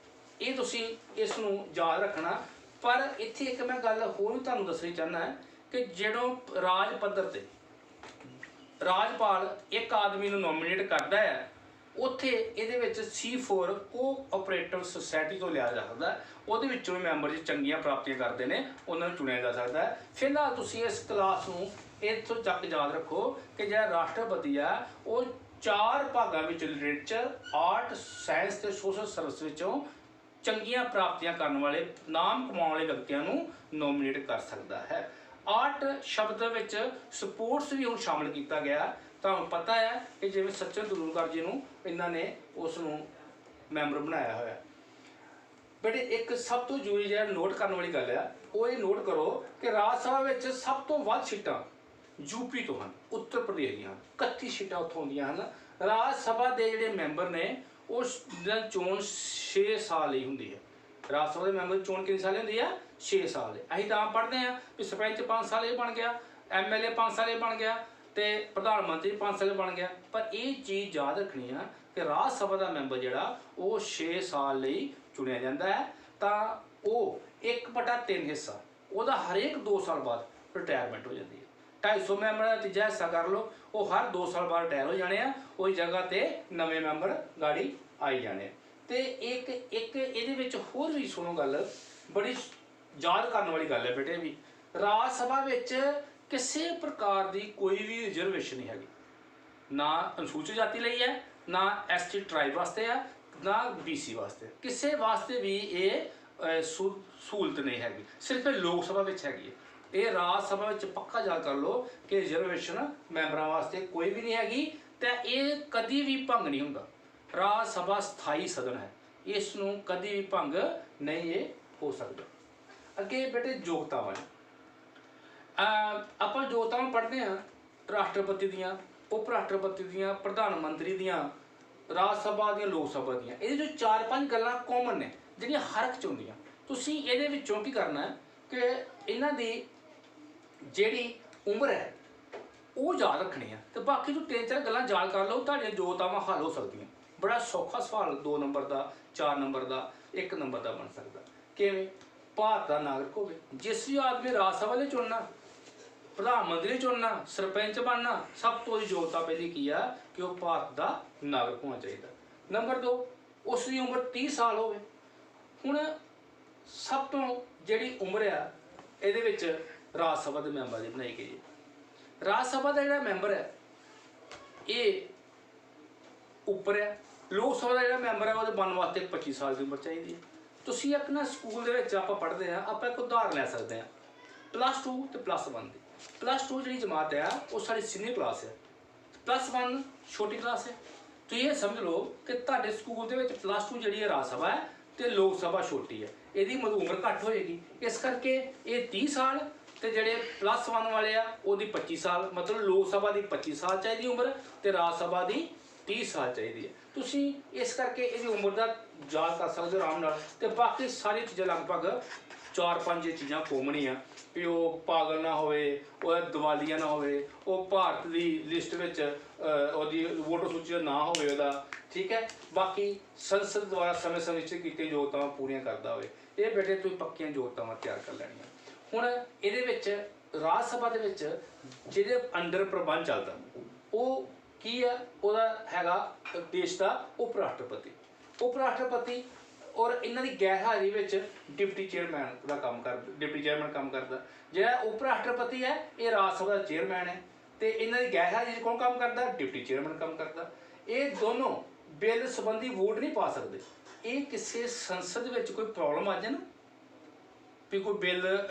Speaker 1: ਇਹ ਤੁਸੀਂ ਇਸ ਨੂੰ ਯਾਦ ਰੱਖਣਾ। ਪਰ ਇੱਥੇ ਇੱਕ ਮੈਂ ਗੱਲ ਹੋਰ ਵੀ ਤੁਹਾਨੂੰ ਦੱਸਣੀ ਚਾਹੁੰਦਾ ਕਿ ਜਦੋਂ ਰਾਜ ਪੱਧਰ ਤੇ ਰਾਜਪਾਲ ਇੱਕ ਆਦਮੀ ਨੂੰ ਨੋਮੀਨੇਟ ਕਰਦਾ ਹੈ ਉੱਥੇ ਇਹਦੇ ਵਿੱਚ C4 ਕੋਆਪਰੇਟਿਵ ਸੁਸਾਇਟੀ ਤੋਂ ਲਿਆ ਜਾ ਸਕਦਾ ਹੈ। ਉਹਦੇ ਵਿੱਚੋਂ ਮੈਂਬਰ ਜੇ ਚੰਗੀਆਂ ਪ੍ਰਾਪਤੀਆਂ ਕਰਦੇ ਨੇ ਉਹਨਾਂ ਨੂੰ ਚੁਣਿਆ ਜਾ ਸਕਦਾ ਹੈ। ਫਿਲਹਾਲ ਤੁਸੀਂ ਇਸ ਕਲਾਸ ਨੂੰ ਇੱਥੋਂ ਤੱਕ ਯਾਦ ਰੱਖੋ ਕਿ ਜਿਹੜਾ ਰਾਸ਼ਟਰਪਤੀ ਆ ਉਹ 4 ਭਾਗਾਂ ਵਿੱਚ ਲਿਟਰੇਚਰ, ਆਰਟ, ਸਾਇੰਸ ਤੇ ਸੋਸ਼ਲ ਸਰਵਿਸ ਵਿੱਚੋਂ ਚੰਗੀਆਂ ਪ੍ਰਾਪਤੀਆਂ ਕਰਨ ਵਾਲੇ, ਨਾਮ ਕਮਾਉਣ ਵਾਲੇ ਵਿਅਕਤੀਆਂ ਨੂੰ ਨੋਮੀਨੇਟ ਕਰ ਸਕਦਾ ਹੈ। ਆਰਟ ਸ਼ਬਦ ਵਿੱਚ ਸਪੋਰਟਸ ਵੀ ਹੁਣ ਸ਼ਾਮਲ ਕੀਤਾ ਗਿਆ। ਤੁਹਾਨੂੰ ਪਤਾ ਹੈ ਕਿ ਜਿਵੇਂ ਸਚਿਨ ਤੈਂਦੁਲਕਰ ਜੀ ਨੂੰ ਇਹਨਾਂ ਨੇ ਉਸ ਨੂੰ ਮੈਂਬਰ ਬਣਾਇਆ ਹੋਇਆ। ਬਟ ਇੱਕ ਸਭ ਤੋਂ ਜ਼ਰੂਰੀ ਜਿਹੜਾ ਨੋਟ ਕਰਨ ਵਾਲੀ ਗੱਲ ਆ ਉਹ ਇਹ ਨੋਟ ਕਰੋ ਕਿ ਰਾਜ ਸਭਾ ਵਿੱਚ ਸਭ ਤੋਂ ਵੱਧ ਸੀਟਾਂ ਯੂਪੀ ਤੋਂ ਹਨ, ਉੱਤਰ ਪ੍ਰਦੇਸ਼ ਦੀਆਂ 31 ਸੀਟਾਂ ਉੱਥੋਂ ਆਉਂਦੀਆਂ ਹਨ। ਰਾਜ ਸਭਾ ਦੇ ਜਿਹੜੇ ਮੈਂਬਰ ਨੇ ਉਸ ਦੀ ਚੋਣ 6 ਸਾਲ ਲਈ ਹੁੰਦੀ ਹੈ। ਰਾਜ ਸਭਾ ਦੇ ਮੈਂਬਰ ਦੀ ਚੋਣ ਕਿੰਨੇ ਸਾਲ ਹੁੰਦੀ ਆ? 6 ਸਾਲ। ਅਸੀਂ ਤਾਂ ਪੜ੍ਹਦੇ ਹਾਂ ਵੀ ਸਰਪੰਚ 5 ਸਾਲ ਇਹ ਬਣ ਗਿਆ, MLA 5 ਸਾਲ ਇਹ ਬਣ ਗਿਆ ਤੇ ਪ੍ਰਧਾਨ ਮੰਤਰੀ 5 ਸਾਲ ਬਣ ਗਿਆ। ਪਰ ਇਹ ਚੀਜ਼ ਯਾਦ ਰੱਖਣੀ ਆ ਕਿ ਰਾਜ ਸਭਾ ਦਾ ਮੈਂਬਰ ਜਿਹੜਾ ਉਹ 6 ਸਾਲ ਲਈ ਚੁਣਿਆ ਜਾਂਦਾ ਹੈ। ਤਾਂ ਉਹ 1/3 ਹਿੱਸਾ ਉਹਦਾ ਹਰੇਕ 2 ਸਾਲ ਬਾਅਦ ਰਿਟਾਇਰਮੈਂਟ ਹੋ ਜਾਂਦੀ ਹੈ। 250 ਮੈਂਬਰ ਦਾ ਤੀਜਾ ਹਿੱਸਾ ਕਰ ਲਓ, ਉਹ ਹਰ 2 ਸਾਲ ਬਾਅਦ ਰਿਟਾਇਰ ਹੋ ਜਾਣੇ ਆ। ਉਹਦੀ ਜਗ੍ਹਾ ਤੇ ਨਵੇਂ ਮੈਂਬਰ ਗਾੜੀ ਆਈ ਜਾਣੇ। ਤੇ ਇੱਕ ਇਹਦੇ ਵਿੱਚ ਹੋਰ ਵੀ ਸੁਣੋ ਗੱਲ, ਬੜੀ ਯਾਦ ਕਰਨ ਵਾਲੀ ਗੱਲ ਹੈ ਬੇਟੇ ਵੀ। ਰਾਜ ਸਭਾ ਵਿੱਚ ਕਿਸੇ ਪ੍ਰਕਾਰ ਦੀ ਕੋਈ ਵੀ ਰਿਜ਼ਰਵੇਸ਼ਨ ਨਹੀਂ ਹੈਗੀ, ਨਾ ਅਨੁਸੂਚਿਤ ਜਾਤੀ ਲਈ ਹੈ, ਨਾ ST ਟਰਾਈਬ ਵਾਸਤੇ ਆ, ਨਾ BC ਵਾਸਤੇ। ਕਿਸੇ ਵਾਸਤੇ ਵੀ ਇਹ ਸਹੂਲਤ ਨਹੀਂ ਹੈਗੀ, ਸਿਰਫ ਲੋਕ ਸਭਾ ਵਿੱਚ ਹੈਗੀ ਹੈ। ਇਹ ਰਾਜ ਸਭਾ ਵਿੱਚ ਪੱਕਾ ਯਾਦ ਕਰ ਲਓ ਕਿ ਰਿਜ਼ਰਵੇਸ਼ਨ ਮੈਂਬਰਾਂ ਵਾਸਤੇ ਕੋਈ ਵੀ ਨਹੀਂ ਹੈਗੀ ਤੇ ਇਹ ਕਦੀ ਵੀ ਭੰਗ ਨਹੀਂ ਹੁੰਦਾ। ਰਾਜ ਸਭਾ ਸਥਾਈ ਸਦਨ ਹੈ, ਇਸ ਨੂੰ ਕਦੀ ਵੀ ਭੰਗ ਨਹੀਂ ਇਹ ਹੋ ਸਕਦਾ। ਅੱਗੇ ਬੇਟੇ ਯੋਗਤਾਵਾਂ, ਆਪਾਂ ਯੋਗਤਾਵਾਂ ਪੜ੍ਹਦੇ ਹਾਂ ਰਾਸ਼ਟਰਪਤੀ ਦੀਆਂ, ਉਪ ਰਾਸ਼ਟਰਪਤੀ ਦੀਆਂ, ਪ੍ਰਧਾਨ ਮੰਤਰੀ ਦੀਆਂ, ਰਾਜ ਸਭਾ ਦੀਆਂ, ਲੋਕ ਸਭਾ ਦੀਆਂ। ਇਹਦੇ ਜੋ 4-5 ਗੱਲਾਂ ਕਾਮਨ ਨੇ ਜਿਹੜੀਆਂ ਹਰ ਇੱਕ 'ਚ ਹੁੰਦੀਆਂ। ਤੁਸੀਂ ਇਹਦੇ ਵਿੱਚੋਂ ਕੀ ਕਰਨਾ ਕਿ ਇਹਨਾਂ ਦੀ ਜਿਹੜੀ ਉਮਰ ਹੈ ਉਹ ਯਾਦ ਰੱਖਣੀ ਆ ਤੇ ਬਾਕੀ ਤੋਂ 3-4 ਗੱਲਾਂ ਯਾਦ ਕਰ ਲਓ, ਤੁਹਾਡੀਆਂ ਯੋਗਤਾਵਾਂ ਹੱਲ ਹੋ ਸਕਦੀਆਂ। ਬੜਾ ਸੌਖਾ ਸਵਾਲ 2 ਨੰਬਰ ਦਾ, 4 ਨੰਬਰ ਦਾ, 1 ਨੰਬਰ ਦਾ ਬਣ ਸਕਦਾ। ਕਿਵੇਂ? ਭਾਰਤ ਦਾ ਨਾਗਰਿਕ ਹੋਵੇ। ਜਿਸ ਵੀ ਆਦਮੀ ਰਾਜ ਸਭਾ ਲਈ ਚੁਣਨਾ, ਪ੍ਰਧਾਨ ਮੰਤਰੀ ਚੁਣਨਾ, ਸਰਪੰਚ ਬਣਨਾ, ਸਭ ਤੋਂ ਯੋਗਤਾ ਪਹਿਲੀ ਕੀ ਆ ਕਿ ਉਹ ਭਾਰਤ ਦਾ ਨਾਗਰਿਕ ਹੋਣਾ ਚਾਹੀਦਾ। ਨੰਬਰ 2, ਉਸ ਦੀ ਉਮਰ 30 ਸਾਲ ਹੋਵੇ। ਹੁਣ ਸਭ ਤੋਂ ਜਿਹੜੀ ਉਮਰ ਆ ਇਹਦੇ ਵਿੱਚ ਰਾਜ ਸਭਾ ਦੇ ਮੈਂਬਰ ਦੀ ਬਣਾਈ ਗਈ ਹੈ। ਰਾਜ ਸਭਾ ਦਾ ਜਿਹੜਾ ਮੈਂਬਰ ਹੈ ਇਹ ਉੱਪਰ ਹੈ। ਲੋਕ ਸਭਾ ਦਾ ਜਿਹੜਾ ਮੈਂਬਰ ਹੈ ਉਹਦੇ ਬਣਨ ਵਾਸਤੇ 25 ਸਾਲ ਦੀ ਉਮਰ ਚਾਹੀਦੀ ਹੈ। ਤੁਸੀਂ ਇੱਕ ਨਾ ਸਕੂਲ ਦੇ ਵਿੱਚ ਆਪਾਂ ਪੜ੍ਹਦੇ ਹਾਂ, ਆਪਾਂ ਇੱਕ ਉਦਾਹਰਨ ਲੈ ਸਕਦੇ ਹਾਂ +2 ਤੇ +1 ਦੀ। +2 ਜਿਹੜੀ ਜਮਾਤ ਹੈ ਉਹ ਸਾਡੀ ਸੀਨੀਅਰ ਕਲਾਸ ਹੈ, +1 ਛੋਟੀ ਕਲਾਸ ਹੈ। ਤੁਸੀਂ ਇਹ ਸਮਝ ਲਓ ਕਿ ਤੁਹਾਡੇ ਸਕੂਲ ਦੇ ਵਿੱਚ +2 ਜਿਹੜੀ ਹੈ ਰਾਜ ਸਭਾ ਹੈ ਤੇ ਲੋਕ ਸਭਾ ਛੋਟੀ ਹੈ, ਇਹਦੀ ਉਮਰ ਘੱਟ ਹੋਏਗੀ। ਇਸ ਕਰਕੇ ਇਹ 30 ਸਾਲ ਤੇ ਜਿਹੜੇ +1 ਵਾਲੇ ਆ ਉਹਦੀ 25 ਸਾਲ, ਮਤਲਬ ਲੋਕ ਸਭਾ ਦੀ 25 ਸਾਲ ਚਾਹੀਦੀ ਉਮਰ ਤੇ ਰਾਜ ਸਭਾ ਦੀ 30 ਸਾਲ ਚਾਹੀਦੀ ਹੈ। ਤੁਸੀਂ ਇਸ ਕਰਕੇ ਇਹਦੀ ਉਮਰ ਦਾ ਯਾਦ ਕਰ ਸਕਦੇ ਹੋ ਆਰਾਮ ਨਾਲ। ਤੇ ਬਾਕੀ ਸਾਰੀ ਚੀਜ਼ਾਂ ਲਗਭਗ 4-5 ਚੀਜ਼ਾਂ ਕਾਮਨ ਹੀ ਆ ਵੀ ਉਹ ਪਾਗਲ ਨਾ ਹੋਵੇ, ਉਹ ਦਿਵਾਲੀਆ ਨਾ ਹੋਵੇ, ਉਹ ਭਾਰਤ ਦੀ ਲਿਸਟ ਵਿੱਚ ਉਹਦੀ ਵੋਟਰ ਸੂਚੀ ਦਾ ਨਾਂ ਹੋਵੇ ਉਹਦਾ, ਠੀਕ ਹੈ। ਬਾਕੀ ਸੰਸਦ ਦੁਆਰਾ ਸਮੇਂ-ਸਮੇਂ ਵਿੱਚ ਕੀਤੀਆਂ ਯੋਗਤਾਵਾਂ ਪੂਰੀਆਂ ਕਰਦਾ ਹੋਵੇ। ਇਹ ਬੇਟੇ ਤੁਸੀਂ ਪੱਕੀਆਂ ਯੋਗਤਾਵਾਂ ਤਿਆਰ ਕਰ ਲੈਣੀਆਂ। ਹੁਣ ਇਹਦੇ ਵਿੱਚ ਰਾਜ ਸਭਾ ਦੇ ਵਿੱਚ ਜਿਹਦੇ ਅੰਡਰ ਪ੍ਰਬੰਧ ਚੱਲਦਾ ਉਹ ਕੀ ਆ? ਉਹਦਾ ਹੈਗਾ ਦੇਸ਼ ਦਾ ਉਪ ਰਾਸ਼ਟਰਪਤੀ। ਉਪ ਰਾਸ਼ਟਰਪਤੀ ਔਰ ਇਹਨਾਂ ਦੀ ਗੈਰ ਹਾਜ਼ਰੀ ਵਿੱਚ ਡਿਪਟੀ ਚੇਅਰਮੈਨ ਦਾ ਕੰਮ ਕਰਦਾ, ਡਿਪਟੀ ਚੇਅਰਮੈਨ ਕੰਮ ਕਰਦਾ। ਜਿਹੜਾ ਉਪ ਰਾਸ਼ਟਰਪਤੀ ਹੈ ਇਹ ਰਾਜ ਸਭਾ ਦਾ ਚੇਅਰਮੈਨ ਹੈ ਤੇ ਇਹਨਾਂ ਦੀ ਗੈਰ ਹਾਜ਼ਰੀ ਕੌਣ ਕੰਮ ਕਰਦਾ? ਡਿਪਟੀ ਚੇਅਰਮੈਨ ਕੰਮ ਕਰਦਾ। ਇਹ ਦੋਨੋਂ ਬਿੱਲ ਸੰਬੰਧੀ ਵੋਟ ਨਹੀਂ ਪਾ ਸਕਦੇ। ਇਹ ਕਿਸੇ ਸੰਸਦ ਵਿੱਚ ਕੋਈ ਪ੍ਰੋਬਲਮ ਆ ਜਾਏ ਨਾ ਵੀ ਕੋਈ ਬਿੱਲ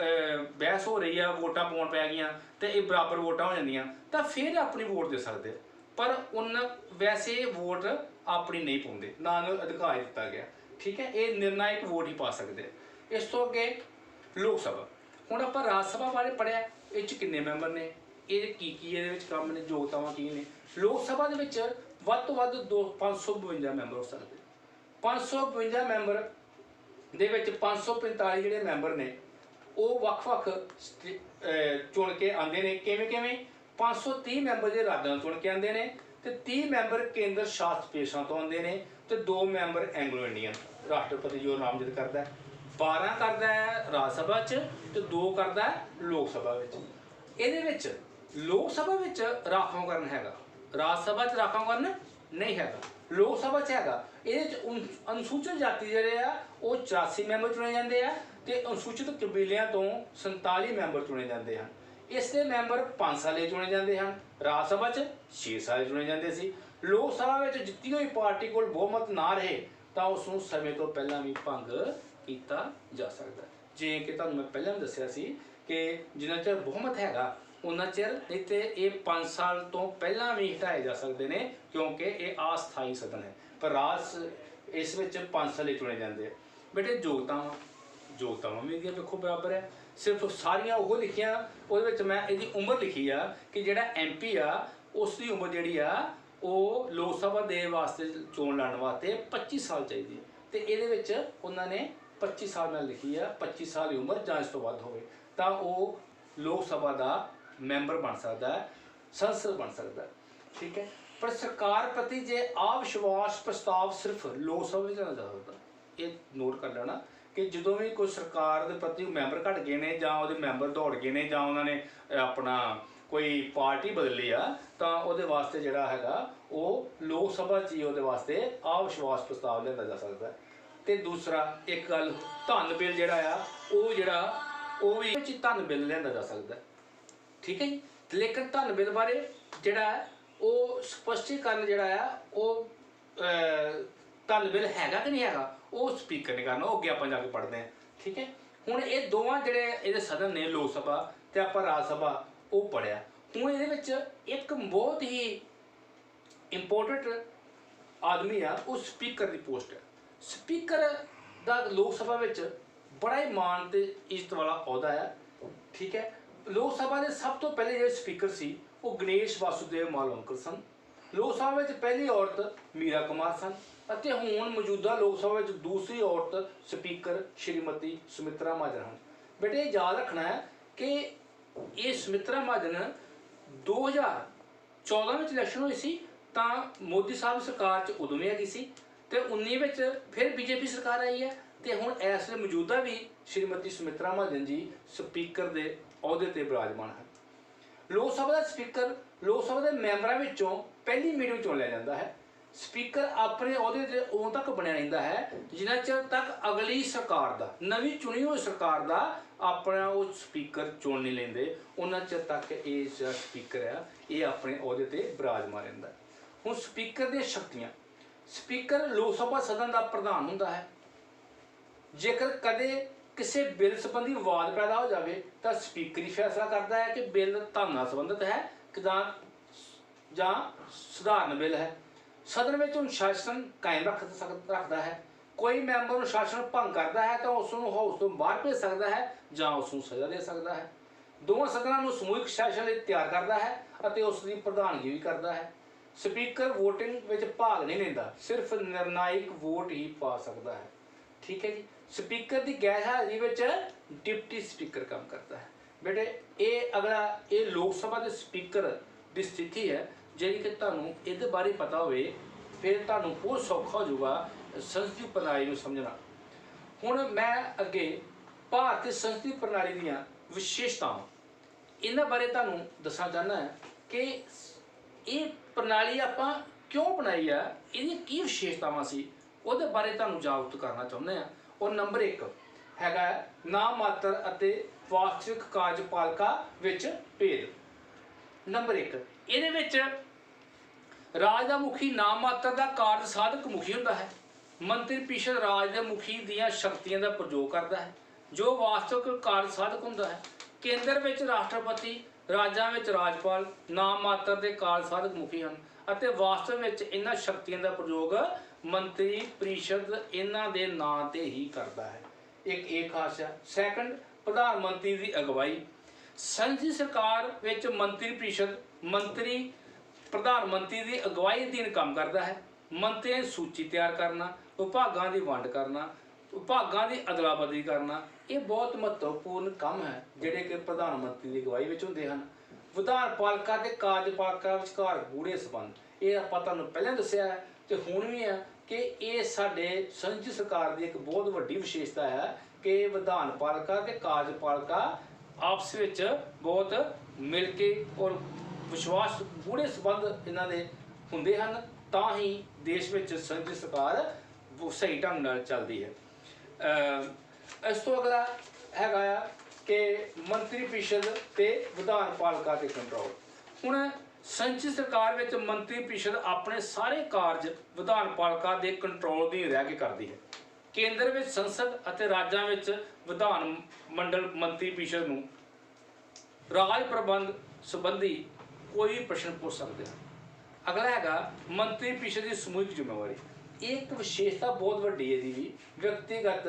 Speaker 1: ਬਹਿਸ ਹੋ ਰਹੀ ਆ, ਵੋਟਾਂ ਪਾਉਣ ਪੈ ਗਈਆਂ ਤੇ ਇਹ ਬਰਾਬਰ ਵੋਟਾਂ ਹੋ ਜਾਂਦੀਆਂ ਤਾਂ ਫਿਰ ਆਪਣੀ ਵੋਟ ਦੇ ਸਕਦੇ। ਪਰ ਉਹਨਾਂ ਵੈਸੇ ਵੋਟ ਆਪਣੀ ਨਹੀਂ ਪਾਉਂਦੇ, ਨਾ ਉਹਨੂੰ ਅਧਿਕਾਰ ਦਿੱਤਾ ਗਿਆ, ਠੀਕ ਹੈ। ਇਹ ਨਿਰਣਾਇਕ ਵੋਟ ਹੀ ਪਾ ਸਕਦੇ। ਇਸ ਤੋਂ ਅੱਗੇ ਲੋਕ ਸਭਾ। ਹੁਣ ਆਪਾਂ ਰਾਜ ਸਭਾ ਬਾਰੇ ਪੜ੍ਹਿਆ, ਇਹ 'ਚ ਕਿੰਨੇ ਮੈਂਬਰ ਨੇ, ਇਹ ਕੀ ਇਹਦੇ ਵਿੱਚ ਕੰਮ ਨੇ, ਯੋਗਤਾਵਾਂ ਕੀ ਨੇ। ਲੋਕ ਸਭਾ ਦੇ ਵਿੱਚ ਵੱਧ ਤੋਂ ਵੱਧ 552 ਮੈਂਬਰ ਹੋ ਸਕਦੇ। 552 ਮੈਂਬਰ ਦੇ ਵਿੱਚ 545 ਜਿਹੜੇ ਮੈਂਬਰ ਨੇ ਉਹ ਵੱਖ-ਵੱਖ ਚੁਣ ਕੇ ਆਉਂਦੇ ਨੇ। ਕਿਵੇਂ 530 ਮੈਂਬਰ ਜਿਹੜੇ ਰਾਜਾਂ ਤੋਂ ਚੁਣ ਕੇ ਆਉਂਦੇ ਨੇ ਤੇ 30 ਮੈਂਬਰ ਕੇਂਦਰ ਸ਼ਾਸਤ ਪ੍ਰਦੇਸ਼ਾਂ ਤੋਂ ਆਉਂਦੇ ਨੇ ਤੇ 2 ਮੈਂਬਰ ਐਂਗਲੋ ਇੰਡੀਅਨ। ਰਾਸ਼ਟਰਪਤੀ ਜੋ ਨਾਮਜ਼ਦ ਕਰਦਾ 12 ਕਰਦਾ ਹੈ ਰਾਜ ਸਭਾ 'ਚ ਤੇ 2 ਕਰਦਾ ਹੈ ਲੋਕ ਸਭਾ ਵਿੱਚ। ਇਹਦੇ ਵਿੱਚ ਲੋਕ ਸਭਾ ਵਿੱਚ ਰਾਖਵਾਂਕਰਨ ਹੈਗਾ, ਰਾਜ ਸਭਾ 'ਚ ਰਾਖਵਾਂਕਰਨ ਨਹੀਂ ਹੈਗਾ। ਲੋਕ ਸਭਾ 'ਚ ਹੈਗਾ ਇਹਦੇ 'ਚ ਅਨੁਸੂਚਿਤ ਜਾਤੀ ਜਿਹੜੇ ਆ ਉਹ 84 ਮੈਂਬਰ ਚੁਣੇ ਜਾਂਦੇ ਆ ਤੇ ਅਨੁਸੂਚਿਤ ਕਬੀਲਿਆਂ ਤੋਂ 47 ਮੈਂਬਰ ਚੁਣੇ ਜਾਂਦੇ ਹਨ। ਇਸ ਦੇ ਮੈਂਬਰ 5 ਸਾਲੇ ਚੁਣੇ ਜਾਂਦੇ ਹਨ। ਰਾਜ ਸਭਾ 'ਚ 6 ਸਾਲੇ ਚੁਣੇ ਜਾਂਦੇ ਸੀ। ਲੋਕ ਸਭਾ ਵਿੱਚ ਜਿੱਤੀ ਹੋਈ ਪਾਰਟੀ ਕੋਲ ਬਹੁਮਤ ਨਾ ਰਹੇ ਤਾਂ ਉਸ ਨੂੰ ਸਮੇਂ ਤੋਂ ਪਹਿਲਾਂ ਵੀ ਭੰਗ ਕੀਤਾ ਜਾ ਸਕਦਾ। ਜਿਵੇਂ ਕਿ ਤੁਹਾਨੂੰ ਮੈਂ ਪਹਿਲਾਂ ਵੀ ਦੱਸਿਆ ਸੀ ਕਿ ਜਿੰਨਾ ਚਿਰ ਬਹੁਮਤ ਹੈਗਾ ਉਹਨਾਂ ਚਿਰ, ਨਹੀਂ ਤੇ ਇਹ 5 ਸਾਲ ਤੋਂ ਪਹਿਲਾਂ ਵੀ ਹਟਾਏ ਜਾ ਸਕਦੇ ਨੇ ਕਿਉਂਕਿ ਇਹ ਅਸਥਾਈ ਸਦਨ ਹੈ। ਪਰ ਰਾਜ ਇਸ ਵਿੱਚ 5 ਸਾਲੇ ਚੁਣੇ ਜਾਂਦੇ ਆ। ਬੇਟੇ ਯੋਗਤਾਵਾਂ ਵੀ ਇਹਦੀਆਂ ਵੇਖੋ ਬਰਾਬਰ ਹੈ, ਸਿਰਫ ਸਾਰੀਆਂ ਉਹ ਲਿਖੀਆਂ, ਉਹਦੇ ਵਿੱਚ ਮੈਂ ਇਹਦੀ ਉਮਰ ਲਿਖੀ ਆ ਕਿ ਜਿਹੜਾ MP ਆ ਉਸ ਦੀ ਉਮਰ ਜਿਹੜੀ ਆ ਉਹ ਲੋਕ ਸਭਾ ਦੇ ਵਾਸਤੇ ਚੋਣ ਲੜਨ ਵਾਸਤੇ 25 ਸਾਲ ਚਾਹੀਦੀ ਹੈ ਤੇ ਇਹਦੇ ਵਿੱਚ ਉਹਨਾਂ ਨੇ 25 ਸਾਲ ਨਾਲ ਲਿਖੀ ਆ। 25 ਸਾਲ ਦੀ ਉਮਰ ਜਾਂ ਇਸ ਤੋਂ ਵੱਧ ਹੋਵੇ ਤਾਂ ਉਹ ਲੋਕ ਸਭਾ ਦਾ ਮੈਂਬਰ ਬਣ ਸਕਦਾ ਹੈ, ਸੰਸਦ ਬਣ ਸਕਦਾ ਹੈ। ਠੀਕ ਹੈ, ਪਰ ਸਰਕਾਰ ਪ੍ਰਤੀ ਜੇ ਅਵਿਸ਼ਵਾਸ ਪ੍ਰਸਤਾਵ ਸਿਰਫ ਲੋਕ ਸਭਾ ਵਿੱਚ ਨਾ ਜਾ ਸਕਦਾ। ਇਹ ਨੋਟ ਕਰ ਲੈਣਾ ਕਿ ਜਦੋਂ ਵੀ ਕੋਈ ਸਰਕਾਰ ਦੇ ਪ੍ਰਤੀ ਮੈਂਬਰ ਘਟ ਗਏ ਨੇ ਜਾਂ ਉਹਦੇ ਮੈਂਬਰ ਦੌੜ ਗਏ ਨੇ ਜਾਂ ਉਹਨਾਂ ਨੇ ਆਪਣਾ ਕੋਈ ਪਾਰਟੀ ਬਦਲੀ ਆ ਤਾਂ ਉਹਦੇ ਵਾਸਤੇ ਜਿਹੜਾ ਹੈਗਾ ਉਹ ਲੋਕ ਸਭਾ 'ਚ ਹੀ ਉਹਦੇ ਵਾਸਤੇ ਅਵਿਸ਼ਵਾਸ ਪ੍ਰਸਤਾਵ ਲਿਆਂਦਾ ਜਾ ਸਕਦਾ ਹੈ। ਤੇ ਦੂਸਰਾ ਇੱਕ ਗੱਲ, ਧਨ ਬਿੱਲ ਜਿਹੜਾ ਆ ਉਹ ਵੀ ਧਨ ਬਿੱਲ ਲਿਆਂਦਾ ਜਾ ਸਕਦਾ। ਠੀਕ ਹੈ ਜੀ, ਲੇਕਿਨ ਧਨ ਬਿੱਲ ਬਾਰੇ ਜਿਹੜਾ ਉਹ ਸਪਸ਼ਟੀਕਰਨ ਜਿਹੜਾ ਆ ਉਹ ਧਨ ਬਿੱਲ ਹੈਗਾ ਕਿ ਨਹੀਂ ਹੈਗਾ ਉਹ ਸਪੀਕਰ ਨੇ ਕਰਨਾ, ਉਹ ਅੱਗੇ ਆਪਾਂ ਜਾ ਕੇ ਪੜ੍ਹਦੇ ਹਾਂ। ਠੀਕ ਹੈ, ਹੁਣ ਇਹ ਦੋਵਾਂ ਜਿਹੜੇ ਇਹਦੇ ਸਦਨ ਨੇ ਲੋਕ ਸਭਾ ਤੇ ਆਪਾਂ ਰਾਜ ਸਭਾ ਉਹ ਪੜ੍ਹਿਆ। ਹੁਣ ਇਹਦੇ ਵਿੱਚ ਇੱਕ ਬਹੁਤ ਹੀ ਇੰਪੋਰਟੈਂਟ ਆਦਮੀ ਆ, ਉਹ ਸਪੀਕਰ ਦੀ ਪੋਸਟ ਹੈ। ਸਪੀਕਰ ਦਾ ਲੋਕ ਸਭਾ ਵਿੱਚ ਬੜਾ ਹੀ ਮਾਣ ਤੇ ਇੱਜ਼ਤ ਵਾਲਾ ਅਹੁਦਾ ਹੈ। ਠੀਕ ਹੈ, ਲੋਕ ਸਭਾ ਦੇ ਸਭ ਤੋਂ ਪਹਿਲੇ ਜਿਹੜੇ ਸਪੀਕਰ ਸੀ ਉਹ ਗਣੇਸ਼ ਵਾਸੂਦੇਵ ਮਾਲਵੰਕਰ ਸਨ। ਲੋਕ ਸਭਾ ਵਿੱਚ ਪਹਿਲੀ ਔਰਤ ਮੀਰਾ ਕੁਮਾਰ ਸਨ ਅਤੇ ਹੁਣ ਮੌਜੂਦਾ ਲੋਕ ਸਭਾ ਵਿੱਚ ਦੂਸਰੀ ਔਰਤ ਸਪੀਕਰ ਸ਼੍ਰੀਮਤੀ ਸੁਮਿਤਰਾ ਮਹਾਜਨ ਹਨ। ਬੇਟੇ ਇਹ ਯਾਦ ਰੱਖਣਾ ਹੈ ਕਿ ਇਹ ਸੁਮਿਤਰਾ ਮਹਾਜਨ 2014 ਵਿੱਚ ਇਲੈਕਸ਼ਨ ਹੋਈ ਸੀ ਤਾਂ ਮੋਦੀ ਸਾਹਿਬ ਸਰਕਾਰ 'ਚ ਉਦੋਂ ਵੀ ਹੈਗੀ ਸੀ ਤੇ 19 ਵਿੱਚ ਫਿਰ BJP ਸਰਕਾਰ ਆਈ ਹੈ ਤੇ ਹੁਣ ਇਸ ਵੇਲੇ ਮੌਜੂਦਾ ਵੀ ਸ਼੍ਰੀਮਤੀ ਸੁਮਿਤਰਾ ਮਹਾਜਨ ਜੀ ਸਪੀਕਰ ਦੇ ਅਹੁਦੇ ਤੇ ਬਿਰਾਜਮਾਨ ਹਨ। ਲੋਕ ਸਭਾ ਦਾ ਸਪੀਕਰ ਲੋਕ ਸਭਾ ਦੇ ਮੈਂਬਰਾਂ ਵਿੱਚੋਂ ਪਹਿਲੀ ਮੀਟਿੰਗ ਚੁਣ ਲਿਆ ਜਾਂਦਾ ਹੈ। ਸਪੀਕਰ ਆਪਣੇ ਅਹੁਦੇ ਤੇ ਉਦੋਂ ਤੱਕ ਬਣਿਆ ਰਹਿੰਦਾ ਹੈ ਜਿੰਨਾ ਚਿਰ ਤੱਕ ਅਗਲੀ ਸਰਕਾਰ ਦਾ, ਨਵੀਂ ਚੁਣੀ ਹੋਈ ਸਰਕਾਰ ਦਾ ਆਪਣਾ ਉਹ ਸਪੀਕਰ ਚੁਣ ਨਹੀਂ ਲੈਂਦੇ, ਉਹਨਾਂ ਚਿਰ ਤੱਕ ਇਹ ਜਿਹੜਾ ਸਪੀਕਰ ਆ ਇਹ ਆਪਣੇ ਅਹੁਦੇ ਤੇ ਬਿਰਾਜਮਾਨ ਰਹਿੰਦਾ। ਹੁਣ ਸਪੀਕਰ ਦੀਆਂ ਸ਼ਕਤੀਆਂ, ਸਪੀਕਰ ਲੋਕ ਸਭਾ ਸਦਨ ਦਾ ਪ੍ਰਧਾਨ ਹੁੰਦਾ ਹੈ। ਜੇਕਰ ਕਦੇ ਕਿਸੇ ਬਿੱਲ ਸੰਬੰਧੀ ਵਿਵਾਦ ਪੈਦਾ ਹੋ ਜਾਵੇ ਤਾਂ ਸਪੀਕਰ ਹੀ ਫੈਸਲਾ ਕਰਦਾ ਹੈ ਕਿ ਬਿੱਲ ਧਨ ਨਾਲ ਸੰਬੰਧਿਤ ਹੈ ਕਿ ਜਾਂ ਸਧਾਰਨ ਬਿੱਲ ਹੈ। ਸਦਨ ਵਿੱਚ ਅਨੁਸ਼ਾਸਨ ਕਾਇਮ ਰੱਖਦਾ ਹੈ। ਕੋਈ ਮੈਂਬਰ ਅਨੁਸ਼ਾਸਨ ਭੰਗ ਕਰਦਾ ਹੈ ਤਾਂ ਉਸ ਨੂੰ ਹਾਊਸ ਤੋਂ ਬਾਹਰ ਭੇਜ ਸਕਦਾ ਹੈ ਜਾਂ ਉਸ ਨੂੰ ਸਜ਼ਾ ਦੇ ਸਕਦਾ ਹੈ। ਦੋਵਾਂ ਸਦਨਾਂ ਨੂੰ ਸਮੂਹਿਕ ਸੈਸ਼ਨ ਲਈ ਤਿਆਰ ਕਰਦਾ ਹੈ ਅਤੇ ਉਸ ਦੀ ਪ੍ਰਧਾਨਗੀ ਵੀ ਕਰਦਾ ਹੈ। ਸਪੀਕਰ ਵੋਟਿੰਗ ਵਿੱਚ ਭਾਗ ਨਹੀਂ ਲੈਂਦਾ, ਸਿਰਫ ਨਿਰਣਾਇਕ ਵੋਟ ਹੀ ਪਾ ਸਕਦਾ ਹੈ। ਠੀਕ ਹੈ ਜੀ, ਸਪੀਕਰ ਦੀ ਗੈਰ ਹਾਜ਼ਰੀ ਵਿੱਚ ਡਿਪਟੀ ਸਪੀਕਰ ਕੰਮ ਕਰਦਾ ਹੈ। ਬੇਟੇ ਇਹ ਅਗਲਾ ਇਹ ਲੋਕ ਸਭਾ ਦੇ ਸਪੀਕਰ ਦੀ ਸਥਿਤੀ ਹੈ ਜਿਹੜੀ ਕਿ ਤੁਹਾਨੂੰ ਇਹਦੇ ਬਾਰੇ ਪਤਾ ਹੋਵੇ ਫਿਰ ਤੁਹਾਨੂੰ ਬਹੁਤ ਸੌਖਾ ਹੋ ਜਾਊਗਾ ਸੰਸਦੀ ਪ੍ਰਣਾਲੀ ਨੂੰ ਸਮਝਣਾ। ਹੁਣ ਮੈਂ ਅੱਗੇ ਭਾਰਤੀ ਸੰਸਦੀ ਪ੍ਰਣਾਲੀ ਦੀਆਂ ਵਿਸ਼ੇਸ਼ਤਾਵਾਂ ਇਹਨਾਂ ਬਾਰੇ ਤੁਹਾਨੂੰ ਦੱਸਣਾ ਚਾਹੁੰਦਾ ਹਾਂ ਕਿ ਇਹ ਪ੍ਰਣਾਲੀ ਆਪਾਂ ਕਿਉਂ ਬਣਾਈ ਆ, ਇਹਦੀਆਂ ਕੀ ਵਿਸ਼ੇਸ਼ਤਾਵਾਂ ਸੀ ਉਹਦੇ ਬਾਰੇ ਤੁਹਾਨੂੰ ਜਾਗਰੂਕ ਕਰਨਾ ਚਾਹੁੰਦੇ ਹਾਂ। ਔਰ ਨੰਬਰ 1 ਹੈਗਾ ਨਾਮ ਮਾਤਰ ਅਤੇ ਵਾਸਤਵਿਕ ਕਾਰਜਪਾਲਿਕਾ ਵਿੱਚ ਭੇਦ। ਨੰਬਰ 1 ਇਹਦੇ ਵਿੱਚ ਰਾਜ ਦਾ ਮੁਖੀ ਨਾਮ ਮਾਤਰ ਦਾ ਕਾਰਜ ਸਾਧਕ ਮੁਖੀ ਹੁੰਦਾ ਹੈ। ਮੰਤਰੀ ਪ੍ਰੀਸ਼ਦ ਰਾਜ ਦੇ ਮੁਖੀ ਦੀਆਂ ਸ਼ਕਤੀਆਂ ਦਾ ਪ੍ਰਯੋਗ ਕਰਦਾ ਹੈ ਜੋ ਵਾਸਤਵਿਕ ਕਾਰਜ ਸਾਧਕ ਹੁੰਦਾ ਹੈ। ਕੇਂਦਰ ਵਿੱਚ ਰਾਸ਼ਟਰਪਤੀ, ਰਾਜਾਂ ਵਿੱਚ ਰਾਜਪਾਲ ਨਾਮ ਮਾਤਰ ਦੇ ਕਾਰਜ ਸਾਧਕ ਮੁਖੀ ਹਨ ਅਤੇ ਵਾਸਤਵ ਵਿੱਚ ਇਹਨਾਂ ਸ਼ਕਤੀਆਂ ਦਾ ਪ੍ਰਯੋਗ ਮੰਤਰੀ ਪ੍ਰੀਸ਼ਦ ਇਹਨਾਂ ਦੇ ਨਾਂ ਤੇ ਹੀ ਕਰਦਾ ਹੈ। ਇੱਕ ਇਹ ਖਾਸ ਹੈ। ਸੈਕੰਡ, ਪ੍ਰਧਾਨ ਮੰਤਰੀ ਦੀ ਅਗਵਾਈ। ਸੰਸਦੀ ਸਰਕਾਰ ਵਿੱਚ ਮੰਤਰੀ ਪ੍ਰੀਸ਼ਦ ਮੰਤਰੀ ਪ੍ਰਧਾਨ ਮੰਤਰੀ ਦੀ ਅਗਵਾਈ ਅਧੀਨ ਕੰਮ ਕਰਦਾ ਹੈ। ਮੰਤਰੀਆਂ ਦੀ ਸੂਚੀ ਤਿਆਰ ਕਰਨਾ, ਵਿਭਾਗਾਂ ਦੀ ਵੰਡ ਕਰਨਾ, ਵਿਭਾਗਾਂ ਦੀ ਅਦਲਾ ਬਦਲੀ ਕਰਨਾ, ਇਹ ਬਹੁਤ ਮਹੱਤਵਪੂਰਨ ਕੰਮ ਹੈ ਜਿਹੜੇ ਕਿ ਪ੍ਰਧਾਨ ਮੰਤਰੀ ਦੀ ਅਗਵਾਈ ਵਿੱਚ ਹੁੰਦੇ ਹਨ। ਵਿਧਾਨ ਪਾਲਿਕਾ ਤੇ ਕਾਰਜਪਾਲਿਕਾ ਵਿਚਕਾਰ ਗੂੜੇ ਸੰਬੰਧ, ਇਹ ਆਪਾਂ ਤੁਹਾਨੂੰ ਪਹਿਲਾਂ ਦੱਸਿਆ ਹੈ ਤੇ ਹੁਣ ਵੀ ਹੈ ਕਿ ਇਹ ਸਾਡੇ ਸੰਸਦੀ ਸਰਕਾਰ ਦੀ ਇੱਕ ਬਹੁਤ ਵੱਡੀ ਵਿਸ਼ੇਸ਼ਤਾ ਹੈ ਕਿ ਵਿਧਾਨ ਪਾਲਿਕਾ ਤੇ ਕਾਰਜਪਾਲਿਕਾ ਆਪਸ ਵਿੱਚ ਬਹੁਤ ਮਿਲ ਕੇ ਔਰ ਵਿਸ਼ਵਾਸ ਗੂੜੇ ਸੰਬੰਧ ਇਹਨਾਂ ਦੇ ਹੁੰਦੇ ਹਨ ਤਾਂ ਹੀ ਦੇਸ਼ ਵਿੱਚ ਸੰਘੀ ਸਰਕਾਰ ਸਹੀ ਢੰਗ ਨਾਲ ਚੱਲਦੀ ਹੈ। ਇਸ ਤੋਂ ਅਗਲਾ ਹੈਗਾ ਆ ਕਿ ਮੰਤਰੀ ਪ੍ਰੀਸ਼ਦ ਤੇ ਵਿਧਾਨ ਪਾਲਿਕਾ ਤੇ ਕੰਟਰੋਲ। ਹੁਣ ਸੰਘੀ ਸਰਕਾਰ ਵਿੱਚ ਮੰਤਰੀ ਪ੍ਰੀਸ਼ਦ ਆਪਣੇ ਸਾਰੇ ਕਾਰਜ ਵਿਧਾਨ ਪਾਲਿਕਾ ਦੇ ਕੰਟਰੋਲ ਦੀ ਰਹਿ ਕੇ ਕਰਦੀ ਹੈ। ਕੇਂਦਰ ਵਿੱਚ ਸੰਸਦ ਅਤੇ ਰਾਜਾਂ ਵਿੱਚ ਵਿਧਾਨ ਮੰਡਲ ਮੰਤਰੀ ਪ੍ਰੀਸ਼ਦ ਨੂੰ ਰਾਜ ਪ੍ਰਬੰਧ ਸੰਬੰਧੀ ਕੋਈ ਪ੍ਰਸ਼ਨ ਪੁੱਛ ਸਕਦੇ ਹਨ। ਅਗਲਾ ਹੈਗਾ ਮੰਤਰੀ ਪ੍ਰੀਸ਼ਦ ਦੀ ਸਮੂਹਿਕ ਜ਼ਿੰਮੇਵਾਰੀ। ਇਹ ਇੱਕ ਵਿਸ਼ੇਸ਼ਤਾ ਬਹੁਤ ਵੱਡੀ ਹੈ ਇਹਦੀ ਵੀ, ਵਿਅਕਤੀਗਤ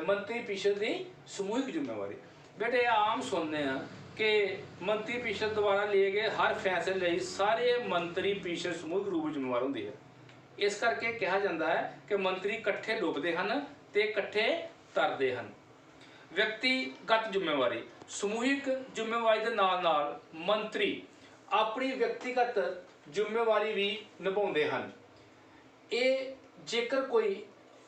Speaker 1: ਮੰਤਰੀ ਪ੍ਰੀਸ਼ਦ ਦੀ ਸਮੂਹਿਕ ਜ਼ਿੰਮੇਵਾਰੀ। ਬੇਟੇ ਆਮ ਸੁਣਦੇ ਆ ਕਿ ਮੰਤਰੀ ਪ੍ਰੀਸ਼ਦ ਦੁਆਰਾ ਲਏ ਗਏ ਹਰ ਫੈਸਲੇ ਲਈ ਸਾਰੇ ਮੰਤਰੀ ਪ੍ਰੀਸ਼ਦ ਸਮੂਹਿਕ ਰੂਪ ਵਿੱਚ ਜ਼ਿੰਮੇਵਾਰ ਹੁੰਦੀ ਹੈ। ਇਸ ਕਰਕੇ ਕਿਹਾ ਜਾਂਦਾ ਹੈ ਕਿ ਮੰਤਰੀ ਇਕੱਠੇ ਡੁੱਬਦੇ ਹਨ ਤੇ ਇਕੱਠੇ ਤਰਦੇ ਹਨ। ਵਿਅਕਤੀਗਤ ਜ਼ਿੰਮੇਵਾਰੀ। ਸਮੂਹਿਕ ਜ਼ਿੰਮੇਵਾਰੀ ਦੇ ਨਾਲ ਨਾਲ ਮੰਤਰੀ ਆਪਣੀ ਵਿਅਕਤੀਗਤ ਜ਼ਿੰਮੇਵਾਰੀ ਵੀ ਨਿਭਾਉਂਦੇ ਹਨ। ਇਹ ਜੇਕਰ ਕੋਈ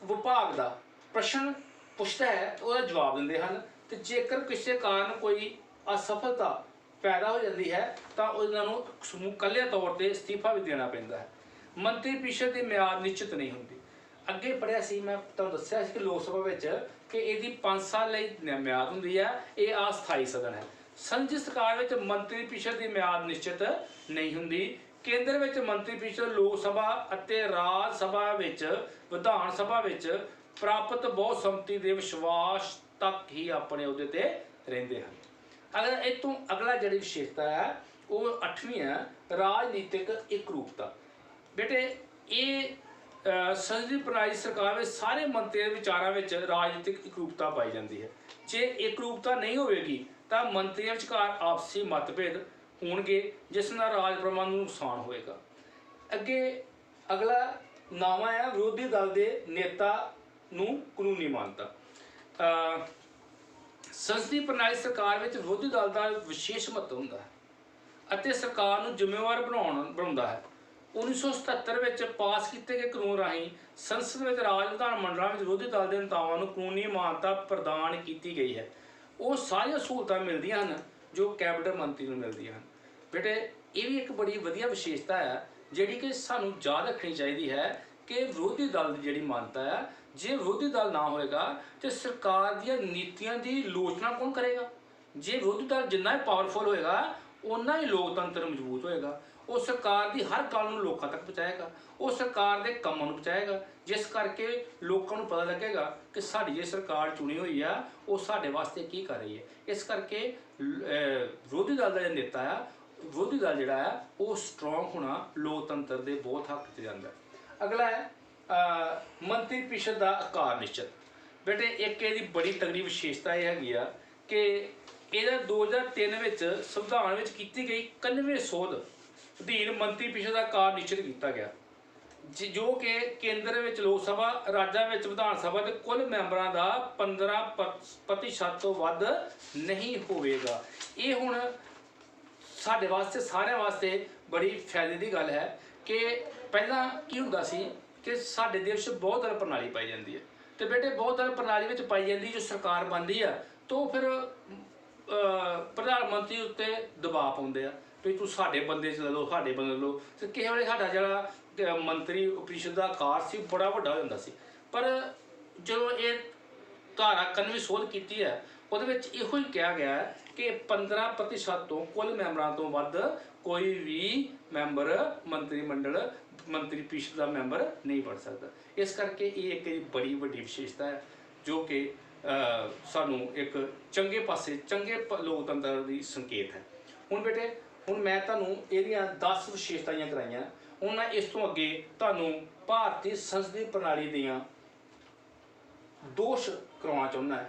Speaker 1: ਵਿਭਾਗ ਦਾ ਪ੍ਰਸ਼ਨ ਪੁੱਛਦਾ ਹੈ ਉਹਦਾ ਜਵਾਬ ਦਿੰਦੇ ਹਨ, ਤੇ ਜੇਕਰ ਕਿਸੇ ਕਾਰਨ ਕੋਈ ਅਸਫਲਤਾ ਪੈਦਾ ਹੋ ਜਾਂਦੀ ਹੈ ਤਾਂ ਉਹਨਾਂ ਨੂੰ ਇਕੱਲੇ ਤੌਰ ਤੇ ਅਸਤੀਫਾ ਵੀ ਦੇਣਾ ਪੈਂਦਾ ਹੈ। ਮੰਤਰੀ ਪ੍ਰੀਸ਼ਦ ਦੀ ਮਿਆਦ ਨਿਸ਼ਚਿਤ ਨਹੀਂ ਹੁੰਦੀ। ਅੱਗੇ ਪੜ੍ਹਿਆ ਸੀ, ਮੈਂ ਤੁਹਾਨੂੰ ਦੱਸਿਆ ਸੀ ਕਿ ਲੋਕ ਸਭਾ ਵਿੱਚ ਕਿ ਇਹਦੀ 5 ਸਾਲ ਲਈ ਮਿਆਦ ਹੁੰਦੀ ਹੈ, ਇਹ ਅਸਥਾਈ ਸਦਨ ਹੈ। ਸੰਘੀ ਸਰਕਾਰ ਵਿੱਚ ਮੰਤਰੀ ਪ੍ਰੀਸ਼ਦ ਦੀ ਮਿਆਦ ਨਿਸ਼ਚਿਤ ਨਹੀਂ ਹੁੰਦੀ। ਕੇਂਦਰ ਵਿੱਚ ਮੰਤਰੀ ਪ੍ਰੀਸ਼ਦ ਲੋਕ ਸਭਾ ਅਤੇ ਰਾਜ ਸਭਾ ਵਿੱਚ ਵਿਧਾਨ ਸਭਾ ਵਿੱਚ ਪ੍ਰਾਪਤ ਬਹੁਤ ਸੰਮਤੀ ਦੇ ਵਿਸ਼ਵਾਸ ਤੱਕ ਹੀ ਆਪਣੇ ਅਹੁਦੇ ਤੇ ਰਹਿੰਦੇ ਹਨ। ਅਗਰ ਇਹ ਤੋਂ ਅਗਲਾ ਜਿਹੜੀ ਵਿਸ਼ੇਸ਼ਤਾ ਹੈ ਉਹ 8ਵੀਂ ਹੈ, ਰਾਜਨੀਤਿਕ ਇਕਰੂਪਤਾ। ਬੇਟੇ ਇਹ ਸੰਸਦੀ ਪ੍ਰਣਾਲੀ ਸਰਕਾਰ ਵਿੱਚ ਸਾਰੇ ਮੰਤਰੀਆਂ ਦੇ ਵਿਚਾਰਾਂ ਵਿੱਚ ਰਾਜਨੀਤਿਕ ਇਕਰੂਪਤਾ ਪਾਈ ਜਾਂਦੀ ਹੈ। ਜੇ ਇਕਰੂਪਤਾ ਨਹੀਂ ਹੋਵੇਗੀ ਤਾਂ ਮੰਤਰੀਆਂ ਵਿਚਕਾਰ ਆਪਸੀ ਮਤਭੇਦ ਹੋਣਗੇ, ਜਿਸ ਨਾਲ ਰਾਜ ਪ੍ਰਬੰਧ ਨੂੰ ਨੁਕਸਾਨ ਹੋਏਗਾ। ਅੱਗੇ ਅਗਲਾ ਨਾਵਾਂ ਹੈ ਵਿਰੋਧੀ ਦਲ ਦੇ ਨੇਤਾ ਨੂੰ ਕਾਨੂੰਨੀ ਮਾਨਤਾ। ਸੰਸਦੀ ਪ੍ਰਣਾਲੀ ਸਰਕਾਰ ਵਿੱਚ ਵਿਰੋਧੀ ਦਲ ਦਾ ਵਿਸ਼ੇਸ਼ ਮਹੱਤਵ ਹੁੰਦਾ ਹੈ ਅਤੇ ਸਰਕਾਰ ਨੂੰ ਜ਼ਿੰਮੇਵਾਰ ਬਣਾਉਂਦਾ ਹੈ। 1977 ਵਿੱਚ ਪਾਸ ਕੀਤੇ ਗਏ ਕਾਨੂੰਨ ਰਾਹੀਂ ਸੰਸਦ ਵਿੱਚ ਰਾਜ ਵਿਧਾਨ ਮੰਡਲਾਂ ਵਿੱਚ ਵਿਰੋਧੀ ਦਲ ਦੇ ਨੇਤਾਵਾਂ ਨੂੰ ਕਾਨੂੰਨੀ ਮਾਨਤਾ ਪ੍ਰਦਾਨ ਕੀਤੀ ਗਈ ਹੈ। ਉਹ ਸਾਰੀਆਂ ਸਹੂਲਤਾਂ ਮਿਲਦੀਆਂ ਹਨ ਜੋ ਕੈਬਨਿਟ ਮੰਤਰੀ ਨੂੰ ਮਿਲਦੀਆਂ ਹਨ। ਬੇਟੇ ਇਹ ਵੀ ਇੱਕ ਬੜੀ ਵਧੀਆ ਵਿਸ਼ੇਸ਼ਤਾ ਹੈ ਜਿਹੜੀ ਕਿ ਸਾਨੂੰ ਯਾਦ ਰੱਖਣੀ ਚਾਹੀਦੀ ਹੈ ਕਿ ਵਿਰੋਧੀ ਦਲ ਦੀ ਜਿਹੜੀ ਮਾਨਤਾ ਹੈ, ਜੇ ਵਿਰੋਧੀ ਦਲ ਨਾ ਹੋਏਗਾ ਤੇ ਸਰਕਾਰ ਦੀਆਂ ਨੀਤੀਆਂ ਦੀ ਆਲੋਚਨਾ ਕੌਣ ਕਰੇਗਾ। ਜੇ ਵਿਰੋਧੀ ਦਲ ਜਿੰਨਾ ਹੀ ਪਾਵਰਫੁਲ ਹੋਏਗਾ ਉਨਾ ਹੀ ਲੋਕਤੰਤਰ ਮਜ਼ਬੂਤ ਹੋਏਗਾ। ਉਹ ਸਰਕਾਰ ਦੀ ਹਰ ਗੱਲ ਨੂੰ ਲੋਕਾਂ ਤੱਕ ਪਹੁੰਚਾਏਗਾ, ਉਹ ਸਰਕਾਰ ਦੇ ਕੰਮਾਂ ਨੂੰ ਪਹੁੰਚਾਏਗਾ, ਜਿਸ ਕਰਕੇ ਲੋਕਾਂ ਨੂੰ ਪਤਾ ਲੱਗੇਗਾ ਕਿ ਸਾਡੀ ਜੇ ਸਰਕਾਰ ਚੁਣੀ ਹੋਈ ਆ ਉਹ ਸਾਡੇ ਵਾਸਤੇ ਕੀ ਕਰ ਰਹੀ ਹੈ। ਇਸ ਕਰਕੇ ਵਿਰੋਧੀ ਦਲ ਦਾ ਜਿਹੜਾ ਨੇਤਾ ਆ, ਵਿਰੋਧੀ ਦਲ ਜਿਹੜਾ ਆ ਉਹ ਸਟਰੋਂਗ ਹੋਣਾ ਲੋਕਤੰਤਰ ਦੇ ਬਹੁਤ ਹੱਕ 'ਚ ਜਾਂਦਾ। ਅਗਲਾ ਹੈ ਮੰਤਰੀ ਪ੍ਰੀਸ਼ਦ ਦਾ ਆਕਾਰ ਨਿਸ਼ਚਿਤ। ਬੇਟੇ ਇੱਕ ਇਹਦੀ ਬੜੀ ਤਗੜੀ ਵਿਸ਼ੇਸ਼ਤਾ ਇਹ ਹੈਗੀ ਆ ਕਿ ਇਹਦਾ 2003 ਵਿੱਚ ਸੰਵਿਧਾਨ ਵਿੱਚ ਕੀਤੀ ਗਈ 91ਵੀਂ ਸੋਧ ਅਧੀਨ ਮੰਤਰੀ ਪ੍ਰੀਸ਼ਦ ਦਾ ਆਕਾਰ ਨਿਸ਼ਚਿਤ ਕੀਤਾ ਗਿਆ, ਜੋ ਕਿ ਕੇਂਦਰ ਵਿੱਚ ਲੋਕ ਸਭਾ, ਰਾਜਾਂ ਵਿੱਚ ਵਿਧਾਨ ਸਭਾ ਦੇ ਕੁੱਲ ਮੈਂਬਰਾਂ ਦਾ 15% ਤੋਂ ਵੱਧ ਨਹੀਂ ਹੋਵੇਗਾ। ਇਹ ਹੁਣ ਸਾਡੇ ਵਾਸਤੇ ਸਾਰਿਆਂ ਵਾਸਤੇ ਬੜੀ ਫਾਇਦੇ ਦੀ ਗੱਲ ਹੈ ਕਿ ਪਹਿਲਾਂ ਕੀ ਹੁੰਦਾ ਸੀ ਕਿ ਸਾਡੇ ਦੇਸ਼ 'ਚ ਬਹੁਤ ਦਲ ਪ੍ਰਣਾਲੀ ਪਾਈ ਜਾਂਦੀ ਹੈ, ਤੇ ਬੇਟੇ ਬਹੁਤ ਦਲ ਪ੍ਰਣਾਲੀ ਵਿੱਚ ਪਾਈ ਜਾਂਦੀ ਜੋ ਸਰਕਾਰ ਬਣਦੀ ਆ ਤਾਂ ਫਿਰ ਪ੍ਰਧਾਨ ਮੰਤਰੀ ਉੱਤੇ ਦਬਾਅ ਪਾਉਂਦੇ ਆ ਵੀ ਤੂੰ ਸਾਡੇ ਬੰਦੇ 'ਚ ਲੈ ਲਓ, ਸਾਡੇ ਬੰਦੇ ਲੈ ਲਓ, ਤੇ ਕਿਸੇ ਵੇਲੇ ਸਾਡਾ ਜਿਹੜਾ ਮੰਤਰੀ ਪ੍ਰੀਸ਼ਦ ਦਾ ਆਕਾਰ ਸੀ ਬੜਾ ਵੱਡਾ ਹੋ ਜਾਂਦਾ ਸੀ। ਪਰ ਜਦੋਂ ਇਹ ਧਾਰਾ 91 ਸੋਧ ਕੀਤੀ ਹੈ ਉਹਦੇ ਵਿੱਚ ਇਹੋ ਹੀ ਕਿਹਾ ਗਿਆ ਕਿ 15% ਤੋਂ ਕੁੱਲ ਮੈਂਬਰਾਂ ਤੋਂ ਵੱਧ ਕੋਈ ਵੀ ਮੈਂਬਰ ਮੰਤਰੀ ਮੰਡਲ ਮੰਤਰੀ ਪ੍ਰੀਸ਼ਦ ਦਾ ਮੈਂਬਰ ਨਹੀਂ ਬਣ ਸਕਦਾ। ਇਸ ਕਰਕੇ ਇਹ ਇੱਕ ਬੜੀ ਵੱਡੀ ਵਿਸ਼ੇਸ਼ਤਾ ਹੈ ਜੋ ਕਿ ਸਾਨੂੰ ਇੱਕ ਚੰਗੇ ਪਾਸੇ, ਚੰਗੇ ਲੋਕਤੰਤਰ ਦੀ ਸੰਕੇਤ ਹੈ। ਹੁਣ ਬੇਟੇ ਹੁਣ ਮੈਂ ਤੁਹਾਨੂੰ ਇਹਦੀਆਂ 10 ਵਿਸ਼ੇਸ਼ਤਾਵਾਂ ਕਰਾਈਆਂ। ਹੁਣ ਮੈਂ ਇਸ ਤੋਂ ਅੱਗੇ ਤੁਹਾਨੂੰ ਭਾਰਤੀ ਸੰਸਦੀ ਪ੍ਰਣਾਲੀ ਦੀਆਂ ਦੋਸ਼ ਕਰਾਉਣਾ ਚਾਹੁੰਦਾ।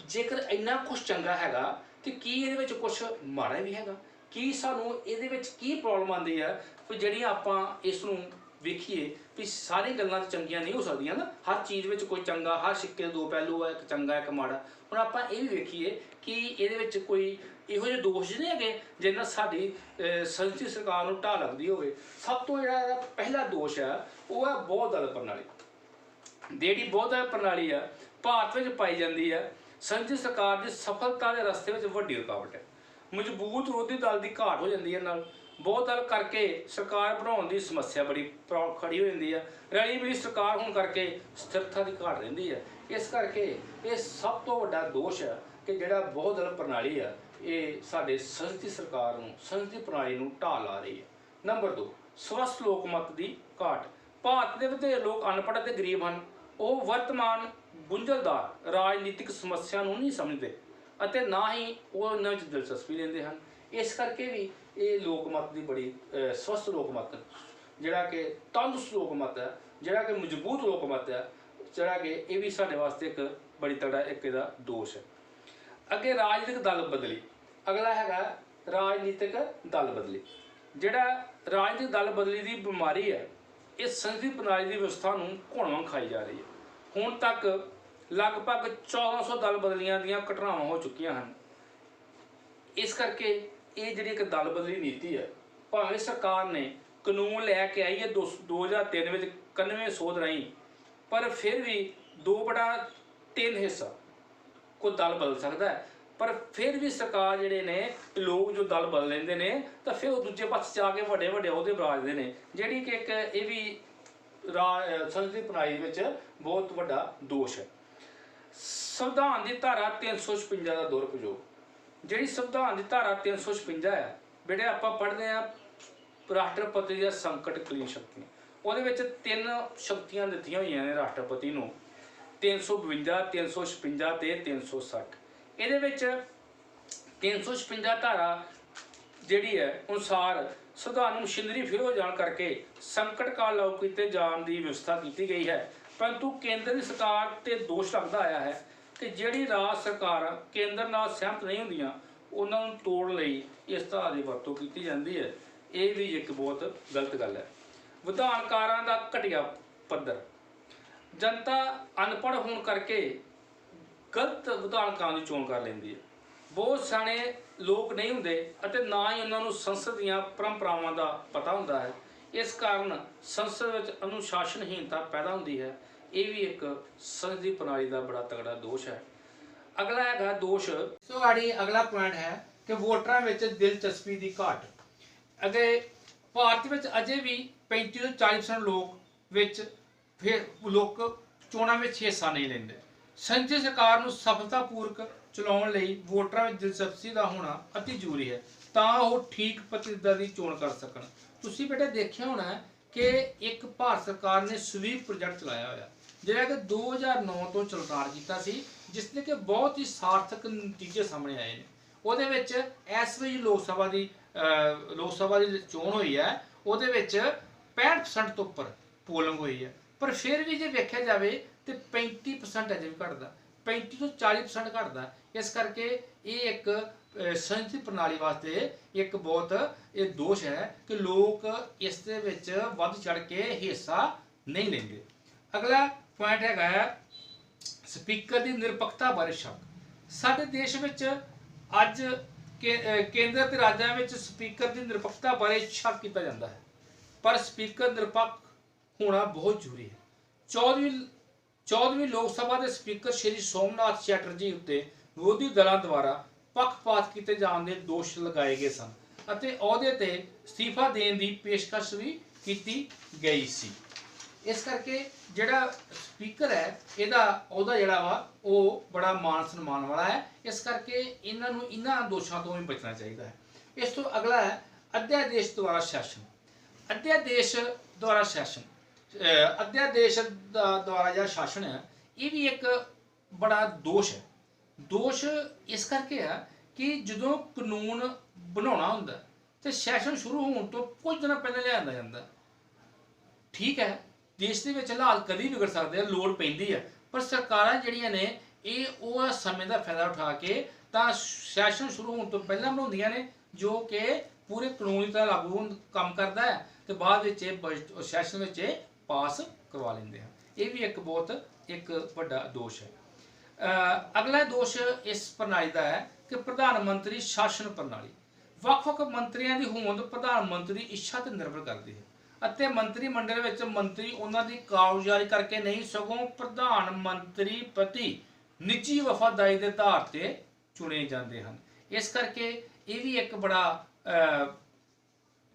Speaker 1: ਜੇਕਰ ਇੰਨਾ ਕੁਛ ਚੰਗਾ ਹੈਗਾ ਤੇ ਕੀ ਇਹਦੇ ਵਿੱਚ ਕੁਛ ਮਾੜਾ ਵੀ ਹੈਗਾ? ਕੀ ਸਾਨੂੰ ਇਹਦੇ ਵਿੱਚ ਕੀ ਪ੍ਰੋਬਲਮ ਆਉਂਦੀ ਹੈ ਵੀ ਜਿਹੜੀਆਂ ਆਪਾਂ ਇਸ ਨੂੰ ਵੇਖੀਏ ਵੀ ਸਾਰੀ ਗੱਲਾਂ ਤਾਂ ਚੰਗੀਆਂ ਨਹੀਂ ਹੋ ਸਕਦੀਆਂ ਨਾ, ਹਰ ਚੀਜ਼ ਵਿੱਚ ਕੋਈ ਚੰਗਾ, ਹਰ ਸਿੱਕੇ ਦੇ ਦੋ ਪਹਿਲੂ ਆ, ਇੱਕ ਚੰਗਾ ਇੱਕ ਮਾੜਾ। ਹੁਣ ਆਪਾਂ ਇਹ ਵੀ ਵੇਖੀਏ ਕਿ ਇਹਦੇ ਵਿੱਚ ਕੋਈ ਇਹੋ ਜਿਹੇ ਦੋਸ਼ ਨਹੀਂ ਹੈਗੇ ਜਿਹਦੇ ਨਾਲ ਸਾਡੀ ਸੰਸਦੀ ਸਰਕਾਰ ਨੂੰ ਢਾਹ ਲੱਗਦੀ ਹੋਵੇ। ਸਭ ਤੋਂ ਜਿਹੜਾ ਇਹਦਾ ਪਹਿਲਾ ਦੋਸ਼ ਹੈ ਉਹ ਹੈ ਬਹੁ ਦਲ ਪ੍ਰਣਾਲੀ। ਜਿਹੜੀ ਬਹੁ ਦਲ ਪ੍ਰਣਾਲੀ ਆ ਭਾਰਤ ਵਿੱਚ ਪਾਈ ਜਾਂਦੀ ਹੈ ਸੰਸਦੀ ਸਰਕਾਰ ਦੀ ਸਫਲਤਾ ਦੇ ਰਸਤੇ ਵਿੱਚ ਵੱਡੀ ਰੁਕਾਵਟ ਹੈ। ਮਜ਼ਬੂਤ ਵਿਰੋਧੀ ਦਲ ਦੀ ਘਾਟ ਹੋ ਜਾਂਦੀ ਹੈ ਨਾਲ, ਬਹੁਤ ਦਲ ਕਰਕੇ ਸਰਕਾਰ ਬਣਾਉਣ ਦੀ ਸਮੱਸਿਆ ਬੜੀ ਖੜੀ ਹੋ ਜਾਂਦੀ ਹੈ। ਰਲੀ ਮਿਲੀ ਸਰਕਾਰ ਹੋਣ ਕਰਕੇ ਸਥਿਰਤਾ ਦੀ ਘਾਟ ਰਹਿੰਦੀ ਹੈ। ਇਸ ਕਰਕੇ ਇਹ ਸਭ ਤੋਂ ਵੱਡਾ ਦੋਸ਼ ਹੈ ਕਿ ਜਿਹੜਾ ਬਹੁ ਦਲ ਪ੍ਰਣਾਲੀ ਆ ਇਹ ਸਾਡੇ ਸੰਸਦੀ ਸਰਕਾਰ ਨੂੰ, ਸੰਸਦੀ ਪ੍ਰਣਾਲੀ ਨੂੰ ਢਾਹ ਲਾ ਰਹੀ ਹੈ। ਨੰਬਰ 2, ਸਵਸਥ ਲੋਕਮਤ ਦੀ ਘਾਟ। ਭਾਰਤ ਦੇ ਵਧੇਰੇ ਲੋਕ ਅਨਪੜ੍ਹ ਅਤੇ ਗਰੀਬ ਹਨ। ਉਹ ਵਰਤਮਾਨ ਗੁੰਝਲਦਾਰ ਰਾਜਨੀਤਿਕ ਸਮੱਸਿਆ ਨੂੰ ਨਹੀਂ ਸਮਝਦੇ ਅਤੇ ਨਾ ਹੀ ਉਹ ਉਹਨਾਂ ਵਿੱਚ ਦਿਲਚਸਪੀ ਲੈਂਦੇ ਹਨ। ਇਸ ਕਰਕੇ ਵੀ ਇਹ ਲੋਕਮਤ ਦੀ ਬੜੀ ਸਵਸਥ ਲੋਕਮਤ, ਜਿਹੜਾ ਕਿ ਤੰਦਰੁਸਤ ਲੋਕਮਤ ਹੈ, ਜਿਹੜਾ ਕਿ ਮਜ਼ਬੂਤ ਲੋਕਮਤ ਹੈ, ਜਿਹੜਾ ਕਿ ਇਹ ਵੀ ਸਾਡੇ ਵਾਸਤੇ ਇੱਕ ਬੜੀ ਤਗੜਾ ਇੱਕ ਇਹਦਾ ਦੋਸ਼ ਹੈ। ਅੱਗੇ ਰਾਜਨੀਤਿਕ ਦਲ ਬਦਲੀ। ਅਗਲਾ ਹੈਗਾ ਰਾਜਨੀਤਿਕ ਦਲ ਬਦਲੀ। ਜਿਹੜਾ ਰਾਜਨੀਤਿਕ ਦਲ ਬਦਲੀ ਦੀ ਬਿਮਾਰੀ ਹੈ, ਇਹ ਸੰਸਦੀ ਪ੍ਰਣਾਲੀ ਦੀ ਵਿਵਸਥਾ ਨੂੰ ਘੁਣ ਖਾਈ ਜਾ ਰਹੀ ਹੈ। ਹੁਣ ਤੱਕ ਲਗਭਗ 1400 ਦਲ ਬਦਲੀਆਂ ਦੀਆਂ ਘਟਨਾਵਾਂ ਹੋ ਚੁੱਕੀਆਂ ਹਨ। ਇਸ ਕਰਕੇ ਇਹ ਜਿਹੜੀ ਇੱਕ ਦਲ ਬਦਲੀ ਨੀਤੀ ਹੈ, ਭਾਵੇਂ ਸਰਕਾਰ ਨੇ ਕਾਨੂੰਨ ਲੈ ਕੇ ਆਈ ਹੈ 2003 ਵਿੱਚ 91 ਸੋਧ ਰਾਹੀਂ, ਪਰ ਫਿਰ ਵੀ 2/3 ਹਿੱਸਾ ਕੋਈ ਦਲ ਬਦਲ ਸਕਦਾ ਹੈ। ਪਰ ਫਿਰ ਵੀ ਸਰਕਾਰ ਜਿਹੜੇ ਨੇ ਲੋਕ ਜੋ ਦਲ ਬਦਲ ਲੈਂਦੇ ਨੇ ਤਾਂ ਫਿਰ ਉਹ ਦੂਜੇ ਪਾਸੇ ਜਾ ਕੇ ਵੱਡੇ ਵੱਡੇ ਅਹੁਦੇ ਬਰਾਜਦੇ ਨੇ, ਜਿਹੜੀ ਕਿ ਇੱਕ ਇਹ ਵੀ ਸੰਸਦੀ ਪ੍ਰਣਾਲੀ ਵਿੱਚ ਬਹੁਤ ਵੱਡਾ ਦੋਸ਼ ਹੈ। ਸੰਵਿਧਾਨ ਦੀ ਧਾਰਾ 356 ਦਾ ਦੁਰਉਪਯੋਗ। ਜਿਹੜੀ ਸੰਵਿਧਾਨ ਦੀ ਧਾਰਾ 356 ਹੈ ਬੇਟੇ, ਆਪਾਂ ਪੜ੍ਹਦੇ ਹਾਂ ਰਾਸ਼ਟਰਪਤੀ ਦੀਆਂ ਸੰਕਟਕਾਲੀਨ ਸ਼ਕਤੀਆਂ। ਉਹਦੇ ਵਿੱਚ 3 ਸ਼ਕਤੀਆਂ ਦਿੱਤੀਆਂ ਹੋਈਆਂ ਨੇ ਰਾਸ਼ਟਰਪਤੀ ਨੂੰ, 352, 356 ਤੇ 360। ਇਹਦੇ ਵਿੱਚ 356 ਧਾਰਾ ਜਿਹੜੀ ਹੈ ਅਨੁਸਾਰ ਸੰਵਿਧਾਨ ਨੂੰ ਮਸ਼ੀਨਰੀ ਫੇਲ ਹੋ ਜਾਣ ਕਰਕੇ ਸੰਕਟ ਕਾਲ ਲਾਗੂ ਕੀਤੇ ਜਾਣ ਦੀ ਵਿਵਸਥਾ ਕੀਤੀ ਗਈ ਹੈ। ਪਰੰਤੂ ਕੇਂਦਰ ਦੀ ਸਰਕਾਰ ਤੇ ਦੋਸ਼ ਲੱਗਦਾ ਆਇਆ ਹੈ ਕਿ ਜਿਹੜੀ ਰਾਜ ਸਰਕਾਰਾਂ ਕੇਂਦਰ ਨਾਲ ਸਹਿਮਤ ਨਹੀਂ ਹੁੰਦੀਆਂ ਉਹਨਾਂ ਨੂੰ ਤੋੜਨ ਲਈ ਇਸ ਧਾਰਾ ਦੀ ਵਰਤੋਂ ਕੀਤੀ ਜਾਂਦੀ ਹੈ। ਇਹ ਵੀ ਇੱਕ ਬਹੁਤ ਗਲਤ ਗੱਲ ਹੈ। ਵਿਧਾਨਕਾਰਾਂ ਦਾ ਘਟੀਆ ਪੱਧਰ। ਜਨਤਾ ਅਨਪੜ੍ਹ ਹੋਣ ਕਰਕੇ ਗਲਤ ਵਿਧਾਨਕਾਰਾਂ ਦੀ ਚੋਣ ਕਰ ਲੈਂਦੀ ਹੈ। ਬਹੁਤ ਸਾਰੇ ਲੋਕ ਨਹੀਂ ਹੁੰਦੇ ਅਤੇ ਨਾ ਹੀ ਉਹਨਾਂ ਨੂੰ ਸੰਸਦ ਦੀਆਂ ਪਰੰਪਰਾਵਾਂ ਦਾ ਪਤਾ ਹੁੰਦਾ ਹੈ। ਇਸ ਕਾਰਨ ਸੰਸਦ ਵਿੱਚ ਅਨੁਸ਼ਾਸਨਹੀਨਤਾ ਪੈਦਾ ਹੁੰਦੀ ਹੈ। ਇਹ ਵੀ ਇੱਕ ਸੰਸਦੀ ਪ੍ਰਣਾਲੀ ਦਾ ਬੜਾ ਤਗੜਾ ਦੋਸ਼ ਹੈ। ਅਗਲਾ ਹੈਗਾ ਦੋਸ਼ ਅਗਲਾ ਪੁਆਇੰਟ ਹੈ ਕਿ ਵੋਟਰਾਂ ਵਿੱਚ ਦਿਲਚਸਪੀ ਦੀ ਘਾਟ। ਅੱਗੇ ਭਾਰਤ ਵਿੱਚ ਅਜੇ ਵੀ 35 ਤੋਂ 40% ਲੋਕ ਚੋਣਾਂ ਵਿੱਚ ਹਿੱਸਾ ਨਹੀਂ ਲੈਂਦੇ। ਸੰਸਦੀ ਸਰਕਾਰ ਨੂੰ ਸਫਲਤਾਪੂਰਵਕ ਚਲਾਉਣ ਲਈ ਵੋਟਰਾਂ ਵਿੱਚ ਦਿਲਚਸਪੀ ਦਾ ਹੋਣਾ ਅਤੀ ਜ਼ਰੂਰੀ ਹੈ ਤਾਂ ਉਹ ਠੀਕ ਪ੍ਰਤੀਨਿਧਾਂ ਦੀ ਚੋਣ ਕਰ ਸਕਣ। ਤੁਸੀਂ ਬੇਟਾ ਦੇਖਿਆ ਹੋਣਾ ਕਿ ਇੱਕ ਭਾਰਤ ਸਰਕਾਰ ਨੇ ਸਵੀਪ ਪ੍ਰੋਜੈਕਟ ਚਲਾਇਆ ਹੋਇਆ, ਜਿਹੜਾ ਕਿ 2009 ਤੋਂ ਚਲਕਾਰ ਕੀਤਾ ਸੀ, ਜਿਸ ਦੇ ਕਿ ਬਹੁਤ ਹੀ ਸਾਰਥਕ ਨਤੀਜੇ ਸਾਹਮਣੇ ਆਏ ਨੇ। ਉਹਦੇ ਵਿੱਚ ਇਸ ਵੇਲੇ ਲੋਕ ਸਭਾ ਦੀ ਚੋਣ ਹੋਈ ਹੈ, ਉਹਦੇ ਵਿੱਚ 65% ਤੋਂ ਉੱਪਰ ਪੋਲਿੰਗ ਹੋਈ ਹੈ। ਪਰ ਫਿਰ ਵੀ ਜੇ ਵੇਖਿਆ ਜਾਵੇ ਤੇ 35% ਅਜੇ ਵੀ ਘਟਦਾ, 35 ਤੋਂ 40% ਘਟਦਾ। ਇਸ ਕਰਕੇ ਇਹ ਇੱਕ ਸੰਸਦੀ ਪ੍ਰਣਾਲੀ ਵਾਸਤੇ ਇੱਕ ਬਹੁਤ ਇਹ ਦੋਸ਼ ਹੈ ਕਿ ਲੋਕ ਇਸ ਦੇ ਵਿੱਚ ਵੱਧ ਚੜ ਕੇ ਹਿੱਸਾ ਨਹੀਂ ਲੈਂਦੇ। ਅਗਲਾ ਪੁਆਇੰਟ ਹੈਗਾ ਹੈ ਸਪੀਕਰ ਦੀ ਨਿਰਪੱਖਤਾ ਬਾਰੇ ਸ਼ੱਕ। ਸਾਡੇ ਦੇਸ਼ ਵਿੱਚ ਅੱਜ ਕੇਂਦਰ ਤੇ ਰਾਜਾਂ ਵਿੱਚ ਸਪੀਕਰ ਦੀ ਨਿਰਪੱਖਤਾ ਬਾਰੇ ਸ਼ੱਕ ਕੀਤਾ ਜਾਂਦਾ ਹੈ, ਪਰ ਸਪੀਕਰ ਨਿਰਪੱਖ ਹੋਣਾ ਬਹੁਤ ਜ਼ਰੂਰੀ ਹੈ। 14ਵੀਂ ਲੋਕ ਸਭਾ ਦੇ ਸਪੀਕਰ ਸ਼੍ਰੀ ਸੋਮਨਾਥ ਚੈਟਰਜੀ ਉੱਤੇ ਵਿਰੋਧੀ ਦਲਾਂ ਦੁਆਰਾ ਪੱਖਪਾਤ ਕੀਤੇ ਜਾਣ ਦੇ ਦੋਸ਼ ਲਗਾਏ ਗਏ ਸਨ ਅਤੇ ਅਹੁਦੇ ਤੇ ਅਸਤੀਫਾ ਦੇਣ ਦੀ ਪੇਸ਼ਕਸ਼ ਵੀ ਕੀਤੀ ਗਈ ਸੀ। ਇਸ ਕਰਕੇ ਜਿਹੜਾ ਸਪੀਕਰ ਹੈ ਇਹਦਾ ਅਹੁਦਾ ਜਿਹੜਾ ਵਾ ਉਹ ਬੜਾ ਮਾਣ ਸਨਮਾਨ ਵਾਲਾ ਹੈ। ਇਸ ਕਰਕੇ ਇਹਨਾਂ ਦੋਸ਼ਾਂ ਤੋਂ ਵੀ ਬਚਣਾ ਚਾਹੀਦਾ ਹੈ। ਇਸ ਤੋਂ ਅਗਲਾ ਹੈ ਅਧਿਆਦੇਸ਼ ਦੁਆਰਾ ਸੈਸ਼ਨ। ਅਧਿਆਦੇਸ਼ ਦੁਆਰਾ ਸੈਸ਼ਨ ਅਧਿਆਦੇਸ਼ ਦੁਆਰਾ ਜਿਹੜਾ ਸ਼ਾਸਨ ਹੈ ਇਹ ਵੀ ਇੱਕ ਬੜਾ ਦੋਸ਼ ਹੈ। ਦੋਸ਼ ਇਸ ਕਰਕੇ ਹੈ ਕਿ ਜਦੋਂ ਕਾਨੂੰਨ ਬਣਾਉਣਾ ਹੁੰਦਾ ਤੇ ਸੈਸ਼ਨ ਸ਼ੁਰੂ ਹੋਣ ਤੋਂ ਕੁਝ ਦਿਨ ਪਹਿਲਾਂ ਲਿਆਂਦਾ ਜਾਂਦਾ। ਠੀਕ ਹੈ, ਦੇਸ਼ ਦੇ ਵਿੱਚ ਹਾਲਾਤ ਕਦੀ ਵਿਗੜ ਸਕਦੇ ਆ, ਲੋੜ ਪੈਂਦੀ ਹੈ, ਪਰ ਸਰਕਾਰਾਂ ਜਿਹੜੀਆਂ ਨੇ ਇਹ ਉਹ ਸਮੇਂ ਦਾ ਫਾਇਦਾ ਉਠਾ ਕੇ ਤਾਂ ਸੈਸ਼ਨ ਸ਼ੁਰੂ ਹੋਣ ਤੋਂ ਪਹਿਲਾਂ ਬਣਾਉਂਦੀਆਂ ਨੇ, ਜੋ ਕਿ ਪੂਰੇ ਕਾਨੂੰਨ ਦੀ ਤਰ੍ਹਾਂ ਲਾਗੂ ਕੰਮ ਕਰਦਾ ਹੈ ਤੇ ਬਾਅਦ ਵਿੱਚ ਇਹ ਸੈਸ਼ਨ ਵਿੱਚ ਪਾਸ ਕਰਵਾ ਲੈਂਦੇ ਹਨ। ਇਹ ਵੀ ਇੱਕ ਬਹੁਤ ਵੱਡਾ ਦੋਸ਼ ਹੈ। ਅਗਲਾ ਦੋਸ਼ ਇਸ ਪ੍ਰਣਾਲੀ ਦਾ ਹੈ ਕਿ ਪ੍ਰਧਾਨ ਮੰਤਰੀ ਸ਼ਾਸਨ ਪ੍ਰਣਾਲੀ। ਵੱਖ-ਵੱਖ ਮੰਤਰੀਆਂ ਦੀ ਹੋਂਦ ਪ੍ਰਧਾਨ ਮੰਤਰੀ ਦੀ ਇੱਛਾ ਤੇ ਨਿਰਭਰ ਕਰਦੀ ਹੈ ਅਤੇ ਮੰਤਰੀ ਮੰਡਲ ਵਿੱਚ ਮੰਤਰੀ ਉਹਨਾਂ ਦੀ ਕਾਰਗੁਜ਼ਾਰੀ ਕਰਕੇ ਨਹੀਂ, ਸਗੋਂ ਪ੍ਰਧਾਨ ਮੰਤਰੀ ਪ੍ਰਤੀ ਨਿੱਜੀ ਵਫਾਦਾਰੀ ਦੇ ਆਧਾਰ ਤੇ ਚੁਣੇ ਜਾਂਦੇ ਹਨ। ਇਸ ਕਰਕੇ ਇਹ ਵੀ ਇੱਕ ਬੜਾ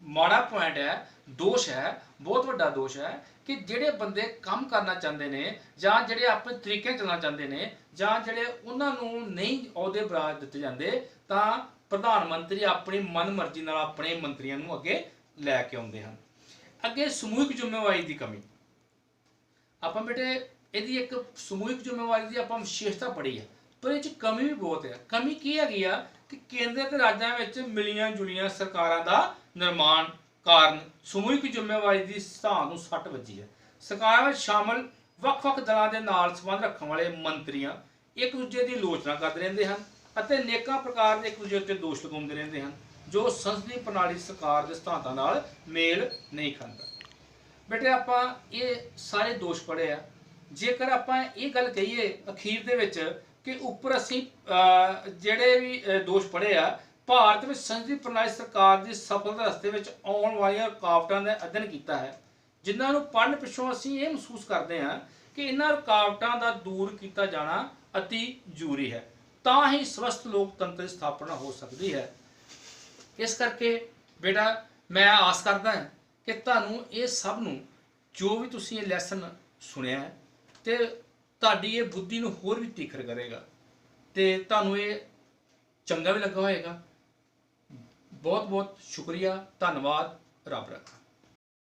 Speaker 1: ਮਾੜਾ ਪੁਆਇੰਟ ਹੈ, ਦੋਸ਼ ਹੈ, ਬਹੁਤ ਵੱਡਾ ਦੋਸ਼ ਹੈ ਕਿ ਜਿਹੜੇ ਬੰਦੇ ਕੰਮ ਕਰਨਾ ਚਾਹੁੰਦੇ ਨੇ ਜਾਂ ਜਿਹੜੇ ਆਪਣੇ ਤਰੀਕੇ ਨਾਲ ਚੱਲਣਾ ਚਾਹੁੰਦੇ ਨੇ ਜਾਂ ਜਿਹੜੇ ਉਹਨਾਂ ਨੂੰ ਨਹੀਂ ਅਹੁਦੇ ਬਰਾਜ ਦਿੱਤੇ ਜਾਂਦੇ, ਤਾਂ ਪ੍ਰਧਾਨ ਮੰਤਰੀ ਆਪਣੀ ਮਨਮਰਜ਼ੀ ਨਾਲ ਆਪਣੇ ਮੰਤਰੀਆਂ ਨੂੰ ਅੱਗੇ ਲੈ ਕੇ ਆਉਂਦੇ ਹਨ। ਅੱਗੇ ਸਮੂਹਿਕ ਜ਼ਿੰਮੇਵਾਰੀ ਦੀ ਕਮੀ। ਆਪਾਂ ਬੇਟੇ ਇਹਦੀ ਇੱਕ ਸਮੂਹਿਕ ਜ਼ਿੰਮੇਵਾਰੀ ਦੀ ਆਪਾਂ ਵਿਸ਼ੇਸ਼ਤਾ ਪੜ੍ਹੀ ਹੈ, ਪਰ ਇਹ 'ਚ ਕਮੀ ਵੀ ਬਹੁਤ ਹੈ। ਕਮੀ ਕੀ ਹੈਗੀ ਆ ਕਿ ਕੇਂਦਰ ਤੇ ਰਾਜਾਂ ਵਿੱਚ ਮਿਲੀਆਂ ਜੁਲੀਆਂ ਸਰਕਾਰਾਂ ਦਾ ਨਿਰਮਾਣ ਕਾਰਨ ਸਮੂਹਿਕ ਜ਼ਿੰਮੇਵਾਰੀ ਦੀ ਸਿਧਾਂਤ ਨੂੰ ਸੱਟ ਵੱਜੀ ਹੈ। ਸਰਕਾਰਾਂ ਵਿੱਚ ਸ਼ਾਮਲ ਵੱਖ-ਵੱਖ ਦਲਾਂ ਦੇ ਨਾਲ ਸੰਬੰਧ ਰੱਖਣ ਵਾਲੇ ਮੰਤਰੀਆਂ ਇੱਕ ਦੂਜੇ ਦੀ ਆਲੋਚਨਾ ਕਰਦੇ ਰਹਿੰਦੇ ਹਨ ਅਤੇ ਅਨੇਕਾਂ ਪ੍ਰਕਾਰ ਦੇ ਇੱਕ ਦੂਜੇ ਉੱਤੇ ਦੋਸ਼ ਲਗਾਉਂਦੇ ਰਹਿੰਦੇ ਹਨ, ਜੋ ਸੰਸਦੀ ਪ੍ਰਣਾਲੀ ਸਰਕਾਰ ਦੇ ਸਿਧਾਂਤਾਂ ਨਾਲ ਮੇਲ ਨਹੀਂ ਖਾਂਦਾ। ਬੇਟੇ ਆਪਾਂ ਇਹ ਸਾਰੇ ਦੋਸ਼ ਪੜ੍ਹੇ ਆ। ਜੇਕਰ ਆਪਾਂ ਇਹ ਗੱਲ ਕਹੀਏ ਅਖੀਰ ਦੇ ਵਿੱਚ ਕਿ ਉੱਪਰ ਅਸੀਂ ਜਿਹੜੇ ਵੀ ਦੋਸ਼ ਪੜ੍ਹੇ ਆ, ਭਾਰਤ ਵਿੱਚ ਸੰਸਦੀ ਪ੍ਰਣਾਲੀ ਸਰਕਾਰ ਦੀ ਸਫਲਤਾ ਰਸਤੇ ਵਿੱਚ ਆਉਣ ਵਾਲੀਆਂ ਰੁਕਾਵਟਾਂ ਦਾ ਅਧਿਐਨ ਕੀਤਾ ਹੈ, ਜਿਨ੍ਹਾਂ ਨੂੰ ਪੜ੍ਹਨ ਪਿੱਛੋਂ ਅਸੀਂ ਇਹ ਮਹਿਸੂਸ ਕਰਦੇ ਹਾਂ ਕਿ ਇਹਨਾਂ ਰੁਕਾਵਟਾਂ ਦਾ ਦੂਰ ਕੀਤਾ ਜਾਣਾ ਅਤੀ ਜ਼ਰੂਰੀ ਹੈ, ਤਾਂ ਹੀ ਸਵਸਥ ਲੋਕਤੰਤਰ ਦੀ ਸਥਾਪਨਾ ਹੋ ਸਕਦੀ ਹੈ। ਇਸ ਕਰਕੇ ਬੇਟਾ ਮੈਂ ਆਸ ਕਰਦਾ ਹਾਂ ਕਿ ਤੁਹਾਨੂੰ ਇਹ ਸਭ ਨੂੰ, ਜੋ ਵੀ ਤੁਸੀਂ ਇਹ ਲੈਸਨ ਸੁਣਿਆ ਹੈ, ਤੇ ਤੁਹਾਡੀ ਇਹ ਬੁੱਧੀ ਨੂੰ ਹੋਰ ਵੀ ਤੀਖਰ ਕਰੇਗਾ ਤੇ ਤੁਹਾਨੂੰ ਇਹ ਚੰਗਾ ਵੀ ਲੱਗਾ ਹੋਏਗਾ। ਬਹੁਤ ਬਹੁਤ ਸ਼ੁਕਰੀਆ, ਧੰਨਵਾਦ, ਰੱਬ ਰੱਖਾ।